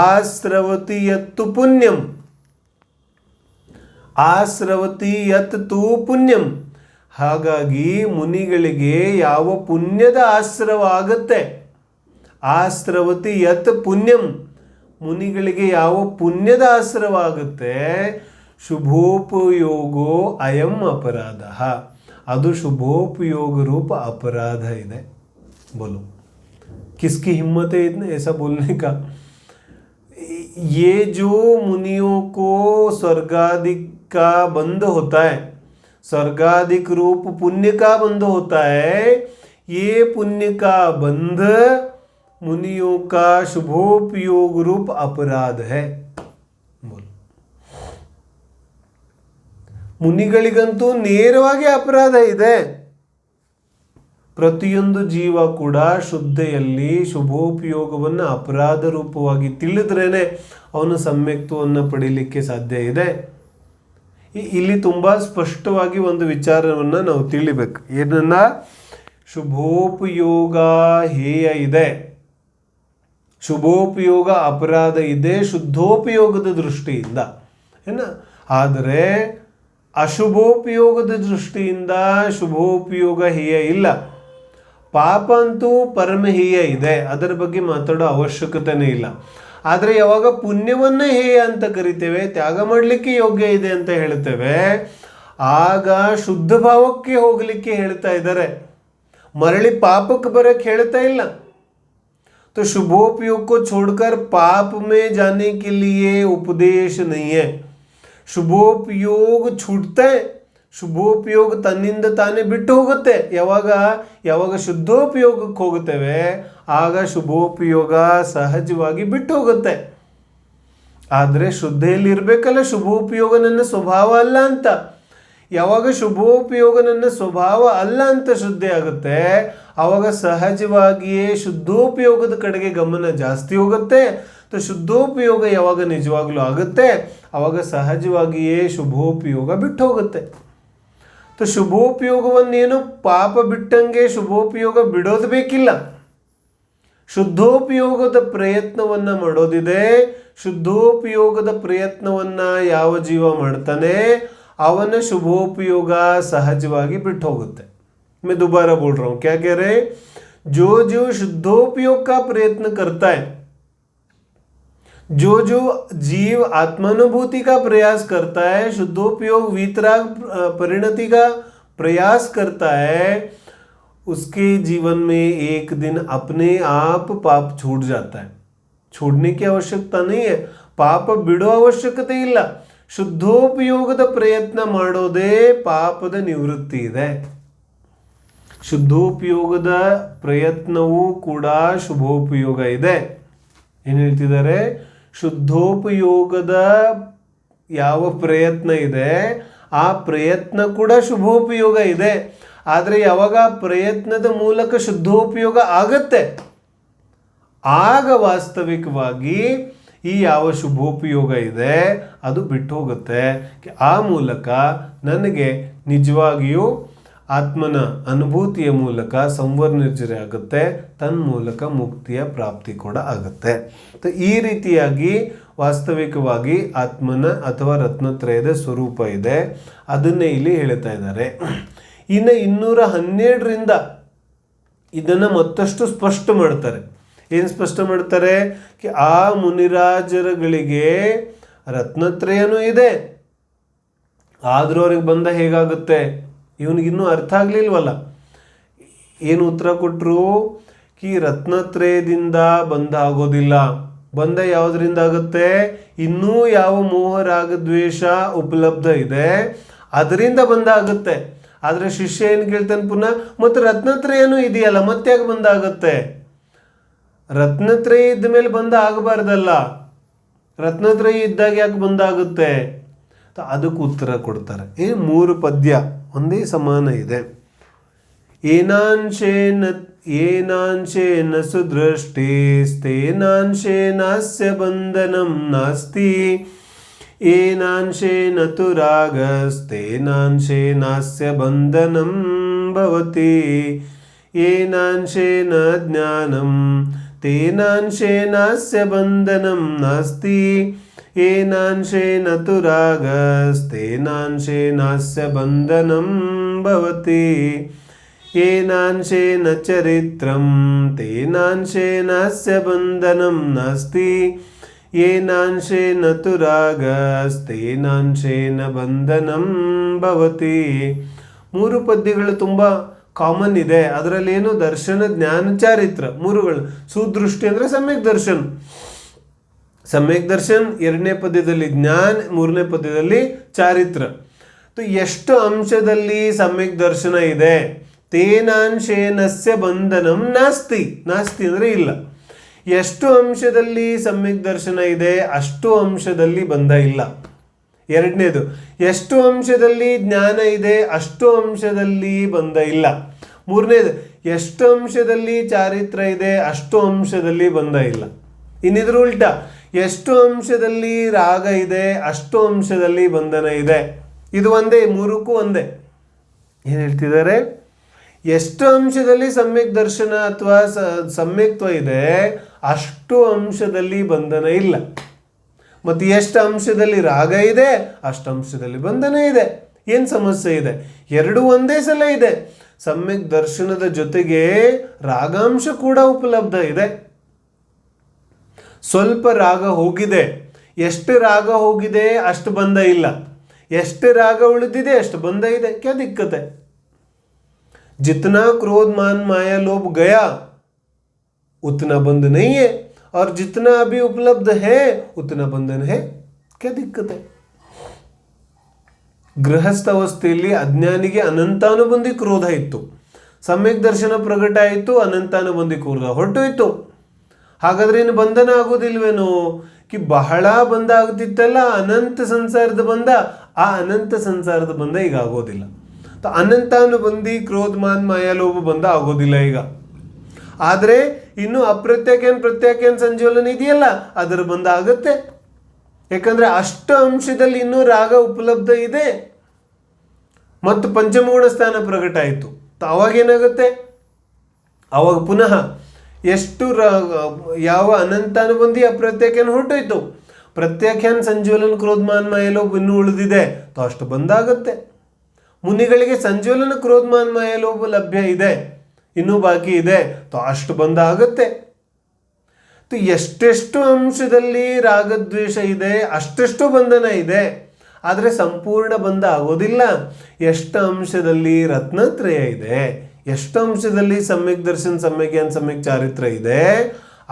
ಆಸ್ರವತಿ ಯತ್ತು ಪುಣ್ಯಂ, ಆಸ್ರವತಿ ಯತ್ ತು ಪುಣ್ಯಂ. ಹಾಗಾಗಿ ಮುನಿಗಳಿಗೆ ಯಾವ ಪುಣ್ಯದ ಆಶ್ರವ ಆಗುತ್ತೆ, ಆಸ್ರವತಿ ಯತ್ ಪುಣ್ಯಂ, ಮುನಿಗಳಿಗೆ ಯಾವ ಪುಣ್ಯದ ಆಶ್ರವ ಆಗುತ್ತೆ, ಶುಭೋಪಯೋಗೋ ಅಯಂ ಅಪರಾಧ, ಅದು ಶುಭೋಪಯೋಗ ರೂಪ अपराध ಇದೆ. बोलो किसकी हिम्मत है इतने ऐसा बोलने का? ये जो मुनियों को स्वर्गादिक का बंध होता है, स्वर्गादिक रूप पुण्य का बंध होता है, ये पुण्य का बंध मुनियों का शुभोपयोग रूप अपराध है. बोलो ಮುನಿಗಳಿಗಂತೂ ನೇರವಾಗಿ ಅಪರಾಧ ಇದೆ. ಪ್ರತಿಯೊಂದು ಜೀವ ಕೂಡ ಶುದ್ಧೆಯಲ್ಲಿ ಶುಭೋಪಯೋಗವನ್ನು ಅಪರಾಧ ರೂಪವಾಗಿ ತಿಳಿದ್ರೇನೆ ಅವನು ಸಮ್ಯಕ್ತವನ್ನು ಪಡೀಲಿಕ್ಕೆ ಸಾಧ್ಯ ಇದೆ. ಇಲ್ಲಿ ತುಂಬ ಸ್ಪಷ್ಟವಾಗಿ ಒಂದು ವಿಚಾರವನ್ನು ನಾವು ತಿಳಿಬೇಕು. ಏನನ್ನ? ಶುಭೋಪಯೋಗ ಹೇಯ ಇದೆ, ಶುಭೋಪಯೋಗ ಅಪರಾಧ ಇದೆ ಶುದ್ಧೋಪಯೋಗದ ದೃಷ್ಟಿಯಿಂದ ಏನ. ಆದರೆ ಅಶುಭೋಪಯೋಗದ ದೃಷ್ಟಿಯಿಂದ ಶುಭೋಪಯೋಗ ಹೇಯ ಇಲ್ಲ. ಪಾಪ ಅಂತೂ ಪರಮಹೇಯ ಇದೆ, ಅದರ ಬಗ್ಗೆ ಮಾತಾಡೋ ಅವಶ್ಯಕತೆನೇ ಇಲ್ಲ. ಆದರೆ ಯಾವಾಗ ಪುಣ್ಯವನ್ನೇ ಹೇಯ ಅಂತ ಕರಿತೇವೆ, ತ್ಯಾಗ ಮಾಡಲಿಕ್ಕೆ ಯೋಗ್ಯ ಇದೆ ಅಂತ ಹೇಳ್ತೇವೆ, ಆಗ ಶುದ್ಧ ಭಾವಕ್ಕೆ ಹೋಗಲಿಕ್ಕೆ ಹೇಳ್ತಾ ಇದ್ದಾರೆ, ಮರಳಿ ಪಾಪಕ್ಕೆ ಬರೋಕ್ಕೆ ಹೇಳ್ತಾ ಇಲ್ಲ. तो शुभोपयोग को छोड़कर पाप में जाने के लिए उपदेश नहीं है। ಶುಭೋಪಯೋಗ छूटते ಶುಭೋಪಯೋಗ ತನ್ನಿಂದ ತಾನೇ ಬಿಟ್ಟು ಹೋಗುತ್ತೆ. ಯಾವಾಗ ಶುದ್ಧೋಪಯೋಗಕ್ಕೆ ಹೋಗುತ್ತೇವೆ ಆಗ ಶುಭೋಪಯೋಗ ಸಹಜವಾಗಿ ಬಿಟ್ಟು ಹೋಗುತ್ತೆ. ಆದರೆ ಶ್ರದ್ಧೆಯಲ್ಲಿ ಇರಬೇಕಲ್ಲ, ಶುಭೋಪಯೋಗ ನನ್ನ ಸ್ವಭಾವ ಅಲ್ಲ ಅಂತ. ಯಾವಾಗ ಶುಭೋಪಯೋಗ ನನ್ನ ಸ್ವಭಾವ ಅಲ್ಲ ಅಂತ ಶ್ರದ್ಧೆ ಆಗುತ್ತೆ ಆವಾಗ ಸಹಜವಾಗಿಯೇ ಶುದ್ಧೋಪಯೋಗದ ಕಡೆಗೆ ಗಮನ ಜಾಸ್ತಿ ಹೋಗುತ್ತೆ. ಶುದ್ಧೋಪಯೋಗ ಯಾವಾಗ ನಿಜವಾಗ್ಲೂ ಆಗುತ್ತೆ ಆವಾಗ ಸಹಜವಾಗಿಯೇ ಶುಭೋಪಯೋಗ ಬಿಟ್ಟು ಹೋಗುತ್ತೆ. ಶುಭೋಪಯೋಗವನ್ನೇನು ಪಾಪ ಬಿಟ್ಟಂಗೆ ಶುಭೋಪಯೋಗ ಬಿಡೋದು ಬೇಕಿಲ್ಲ. ಶುದ್ಧೋಪಯೋಗದ ಪ್ರಯತ್ನವನ್ನು ಮಾಡೋದಿದೆ. ಶುದ್ಧೋಪಯೋಗದ ಪ್ರಯತ್ನವನ್ನು ಯಾವ ಜೀವ ಮಾಡ್ತಾನೆ ಅವನ ಶುಭೋಪಯೋಗ सहजವಾಗಿ ಬಿಟ್ಟು ಹೋಗುತ್ತೆ. मैं दोबारा बोल रहा हूँ, क्या कह रहे हैं? जो जो शुद्धोपयोग का प्रयत्न करता है, जो जो जीव आत्मानुभूति का प्रयास करता है, शुद्धोपयोग वीतराग परिणति का प्रयास करता है, उसके जीवन में एक दिन अपने आप पाप छूट जाता है. छोड़ने की आवश्यकता नहीं है, पाप बिडो आवश्यकತೆ ಇಲ್ಲ. ಶುದ್ಧೋಪಯೋಗದ ಪ್ರಯತ್ನ ಮಾಡೋದೇ ಪಾಪದ ನಿವೃತ್ತಿ ಇದೆ. ಶುದ್ಧೋಪಯೋಗದ ಪ್ರಯತ್ನವೂ ಕೂಡ ಶುಭೋಪಯೋಗ ಇದೆ. ಏನು ಹೇಳ್ತಿದ್ದಾರೆ? ಶುದ್ಧೋಪಯೋಗದ ಯಾವ ಪ್ರಯತ್ನ ಇದೆ ಆ ಪ್ರಯತ್ನ ಕೂಡ ಶುಭೋಪಯೋಗ ಇದೆ. ಆದರೆ ಯಾವಾಗ ಪ್ರಯತ್ನದ ಮೂಲಕ ಶುದ್ಧೋಪಯೋಗ ಆಗತ್ತೆ ಆಗ ವಾಸ್ತವಿಕವಾಗಿ ಈ ಯಾವ ಶುಭೋಪಯೋಗ ಇದೆ ಅದು ಬಿಟ್ಟು ಹೋಗುತ್ತೆ. ಆ ಮೂಲಕ ನನಗೆ ನಿಜವಾಗಿಯೂ ಆತ್ಮನ ಅನುಭೂತಿಯ ಮೂಲಕ ಸಂವರ ನಿರ್ಜರೆ ಆಗುತ್ತೆ, ತನ್ಮೂಲಕ ಮುಕ್ತಿಯ ಪ್ರಾಪ್ತಿ ಕೂಡ ಆಗುತ್ತೆ. ಈ ರೀತಿಯಾಗಿ ವಾಸ್ತವಿಕವಾಗಿ ಆತ್ಮನ ಅಥವಾ ರತ್ನತ್ರಯದ ಸ್ವರೂಪ ಇದೆ. ಅದನ್ನೇ ಇಲ್ಲಿ ಹೇಳ್ತಾ ಇದ್ದಾರೆ. ಇನ್ನು 212ರಿಂದ ಇದನ್ನು ಮತ್ತಷ್ಟು ಸ್ಪಷ್ಟ ಮಾಡ್ತಾರೆ. ಏನು ಸ್ಪಷ್ಟ ಮಾಡ್ತಾರೆ? ಆ ಮುನಿರಾಜರುಗಳಿಗೆ ರತ್ನತ್ರಯನೂ ಇದೆ, ಆದರೂ ಅವ್ರಿಗೆ ಬಂಧ ಹೇಗಾಗುತ್ತೆ? ಇವನಿಗಿನ್ನೂ ಅರ್ಥ ಆಗಲಿಲ್ವಲ್ಲ. ಏನು ಉತ್ತರ ಕೊಟ್ಟರು? ರತ್ನತ್ರಯದಿಂದ ಬಂಧ ಆಗೋದಿಲ್ಲ. ಬಂಧ ಯಾವುದರಿಂದ ಆಗುತ್ತೆ? ಇನ್ನೂ ಯಾವ ಮೋಹ ರಾಗ ದ್ವೇಷ ಉಪಲಬ್ಧ ಇದೆ ಅದರಿಂದ ಬಂಧ ಆಗುತ್ತೆ. ಆದರೆ ಶಿಷ್ಯ ಏನು ಕೇಳ್ತಾನೆ ಪುನಃ, ಮತ್ತು ರತ್ನತ್ರಯನೂ ಇದೆಯಲ್ಲ ಮತ್ತೆ ಯಾಕೆ ಬಂಧ ಆಗುತ್ತೆ? ರತ್ನತ್ರಯ ಇದ್ದ ಮೇಲೆ ಬಂಧ ಆಗಬಾರ್ದಲ್ಲ, ರತ್ನತ್ರಯ ಇದ್ದಾಗ ಯಾಕೆ ಬಂಧ ಆಗುತ್ತೆ? ಅದಕ್ಕೆ ಉತ್ತರ ಕೊಡ್ತಾರೆ. 3 ಪದ್ಯ ಒಂದೇ ಸಮಾನ ಇದೆ. ಏನಾಂಶೇನ ಸುದೃಷ್ಟಿಸ್ತೇನಾಂಶೇನಾಸ್ಯ ಬಂಧನಂ ನಾಸ್ತಿ, ಏನಾಂಶೇನ ತು ರಾಗಸ್ತೇನಾಂಶೇನಾಸ್ಯ ಬಂಧನಂ ಭವತಿ, ಏನಾಂಶೇನ ಜ್ಞಾನಂ ತೇನಾಂಶೇನಾಸ್ಯ ಬಂಧನಂ ನಾಸ್ತಿ, ಏನಾಂಶೇನ ತು ರಾಗಸ್ತೇನಾಂಶೇನಾಸ್ಯ ಬಂಧನಂ ಭವತಿ, ಏನಾಂಶೇನ ಚರಿತ್ರಂ ತೇನಾಂಶೇನಾಸ್ಯ ಬಂಧನಂ ನಾಸ್ತಿ, ಏನಾಂಶೇನ ತು ರಾಗಸ್ತೇನಾಂಶೇನ ಬಂಧನಂ ಭವತಿ. 3 ಪದ್ಯಗಳು ತುಂಬ ಕಾಮನ್ ಇದೆ. ಅದರಲ್ಲಿ ಏನು? ದರ್ಶನ, ಜ್ಞಾನ, ಚಾರಿತ್ರ 3ಗಳು. ಸುದೃಷ್ಟಿ ಅಂದರೆ ಸಮ್ಯಕ್ ದರ್ಶನ್. ಸಮ್ಯಕ್ ದರ್ಶನ್ 2ನೇ ಪದ್ಯದಲ್ಲಿ ಜ್ಞಾನ, 3ನೇ ಪದ್ಯದಲ್ಲಿ ಚಾರಿತ್ರ. ಎಷ್ಟು ಅಂಶದಲ್ಲಿ ಸಮ್ಯಕ್ ದರ್ಶನ ಇದೆ? ತೇನಾಂಶೇನಸ್ಯ ಬಂಧನಂ ನಾಸ್ತಿ. ನಾಸ್ತಿ ಅಂದರೆ ಇಲ್ಲ. ಎಷ್ಟು ಅಂಶದಲ್ಲಿ ಸಮ್ಯಕ್ ದರ್ಶನ ಇದೆ ಅಷ್ಟು ಅಂಶದಲ್ಲಿ ಬಂಧ ಇಲ್ಲ. 2ನೇದು, ಎಷ್ಟು ಅಂಶದಲ್ಲಿ ಜ್ಞಾನ ಇದೆ ಅಷ್ಟು ಅಂಶದಲ್ಲಿ ಬಂಧ ಇಲ್ಲ. 3ನೇದು, ಎಷ್ಟು ಅಂಶದಲ್ಲಿ ಚಾರಿತ್ರ ಇದೆ ಅಷ್ಟು ಅಂಶದಲ್ಲಿ ಬಂಧ ಇಲ್ಲ. ಇನ್ನಿದ್ರ ಉಲ್ಟಾ, ಎಷ್ಟು ಅಂಶದಲ್ಲಿ ರಾಗ ಇದೆ ಅಷ್ಟು ಅಂಶದಲ್ಲಿ ಬಂಧನ ಇದೆ. ಇದು ಒಂದೇ, 3ಕ್ಕೂ ಒಂದೇ. ಏನು ಹೇಳ್ತಿದ್ದಾರೆ? ಎಷ್ಟು ಅಂಶದಲ್ಲಿ ಸಮ್ಯಕ್ ದರ್ಶನ ಅಥವಾ ಸಮ್ಯಕ್ತ್ವ ಇದೆ ಅಷ್ಟು ಅಂಶದಲ್ಲಿ ಬಂಧನ ಇಲ್ಲ. ಮತ್ತು ಎಷ್ಟು ಅಂಶದಲ್ಲಿ ರಾಗ ಇದೆ ಅಷ್ಟು ಅಂಶದಲ್ಲಿ ಬಂಧನ ಇದೆ. ಏನು ಸಮಸ್ಯೆ ಇದೆ? 2 ಒಂದೇ ಸಲ ಇದೆ. ಸಮ್ಯಕ್ ದರ್ಶನದ ಜೊತೆಗೆ ರಾಗಾಂಶ ಕೂಡ ಉಪಲಬ್ಧ ಇದೆ. ಸ್ವಲ್ಪ ರಾಗ ಹೋಗಿದೆ, ಎಷ್ಟು ರಾಗ ಹೋಗಿದೆ ಅಷ್ಟು ಬಂಧ ಇಲ್ಲ, ಎಷ್ಟು ರಾಗ ಉಳಿದಿದೆ ಅಷ್ಟು ಬಂಧ ಇದೆ. ಕ್ಯಾ ದಿಕ್ಕತ್ है? जितना क्रोध मान माया लोभ गया उतना बंध नहीं है, और जितना अभी उपलब्ध है उतना बंधन है, क्या दिक्कत है? ಗೃಹಸ್ಥ ಅವಸ್ಥೆಯಲ್ಲಿ ಅಜ್ಞಾನಿಗೆ ಅನಂತಾನುಬಂಧಿ ಕ್ರೋಧ ಇತ್ತು, ಸಮ್ಯಕ್ ದರ್ಶನ ಪ್ರಕಟ ಆಯಿತು, ಅನಂತಾನುಬಂಧಿ ಕ್ರೋಧ ಹೊರಟೋಯ್ತು. ಹಾಗಾದ್ರೆ ಇನ್ನು ಬಂಧನ ಆಗೋದಿಲ್ವೇನೋ? ಕಿ ಬಹಳ ಬಂಧ ಆಗ್ತಿತ್ತಲ್ಲ ಅನಂತ ಸಂಸಾರದ ಬಂಧ, ಆ ಅನಂತ ಸಂಸಾರದ ಬಂಧ ಈಗ ಆಗೋದಿಲ್ಲ. ಅನಂತಾನುಬಂಧಿ ಕ್ರೋಧಮಾನ್ ಮಾಯಾಲೋಭ ಬಂಧ ಆಗೋದಿಲ್ಲ ಈಗ. ಆದರೆ ಇನ್ನು ಅಪ್ರತ್ಯಕ್ಷನ್ ಪ್ರತ್ಯಕ್ಷನ್ ಸಂಜೋಲನ ಇದೆಯಲ್ಲ, ಅದರ ಬಂಧ ಆಗುತ್ತೆ. ಯಾಕಂದ್ರೆ ಅಷ್ಟ ಅಂಶದಲ್ಲಿ ಇನ್ನೂ ರಾಗ ಉಪಲಬ್ಧ ಇದೆ ಮತ್ತು ಪಂಚಮಗುಣ ಸ್ಥಾನ ಪ್ರಕಟ ಆಯಿತು. ಅವಾಗೇನಾಗುತ್ತೆ? ಅವಾಗ ಪುನಃ ಎಷ್ಟು ಯಾವ ಅನಂತಾನುಬಂಧಿ ಅಪ್ರತ್ಯಕ್ಷನ್ ಹೊರಟೋಯ್ತು, ಪ್ರತ್ಯಕ್ಷನ್ ಸಂಜೋಲನ ಕ್ರೋಧಮಾನ್ ಮಾಯಲೋಭ ಇನ್ನೂ ಉಳಿದಿದೆ, ಅಷ್ಟು ಬಂದಾಗುತ್ತೆ. ಮುನಿಗಳಿಗೆ ಸಂಜೋಲನ ಕ್ರೋಧಮಾನ್ ಮಾಯಲೋಭ ಲಭ್ಯ ಇದೆ, ಇನ್ನೂ ಬಾಕಿ ಇದೆ, ಅಷ್ಟು ಬಂಧ ಆಗುತ್ತೆ. ಎಷ್ಟೆಷ್ಟು ಅಂಶದಲ್ಲಿ ರಾಗದ್ವೇಷ ಇದೆ ಅಷ್ಟೆಷ್ಟು ಬಂಧನ ಇದೆ, ಆದರೆ ಸಂಪೂರ್ಣ ಬಂಧ ಆಗೋದಿಲ್ಲ. ಎಷ್ಟು ಅಂಶದಲ್ಲಿ ರತ್ನತ್ರಯ ಇದೆ, ಎಷ್ಟು ಅಂಶದಲ್ಲಿ ಸಮ್ಯಕ್ ದರ್ಶನ್, ಸಮ್ಯಕ್ ಜ್ಞಾನ, ಸಮ್ಯಕ್ ಚಾರಿತ್ರ ಇದೆ,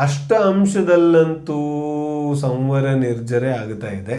ಅಷ್ಟ ಅಂಶದಲ್ಲಂತೂ ಸಂವರ ನಿರ್ಜರೆ ಆಗ್ತಾ ಇದೆ.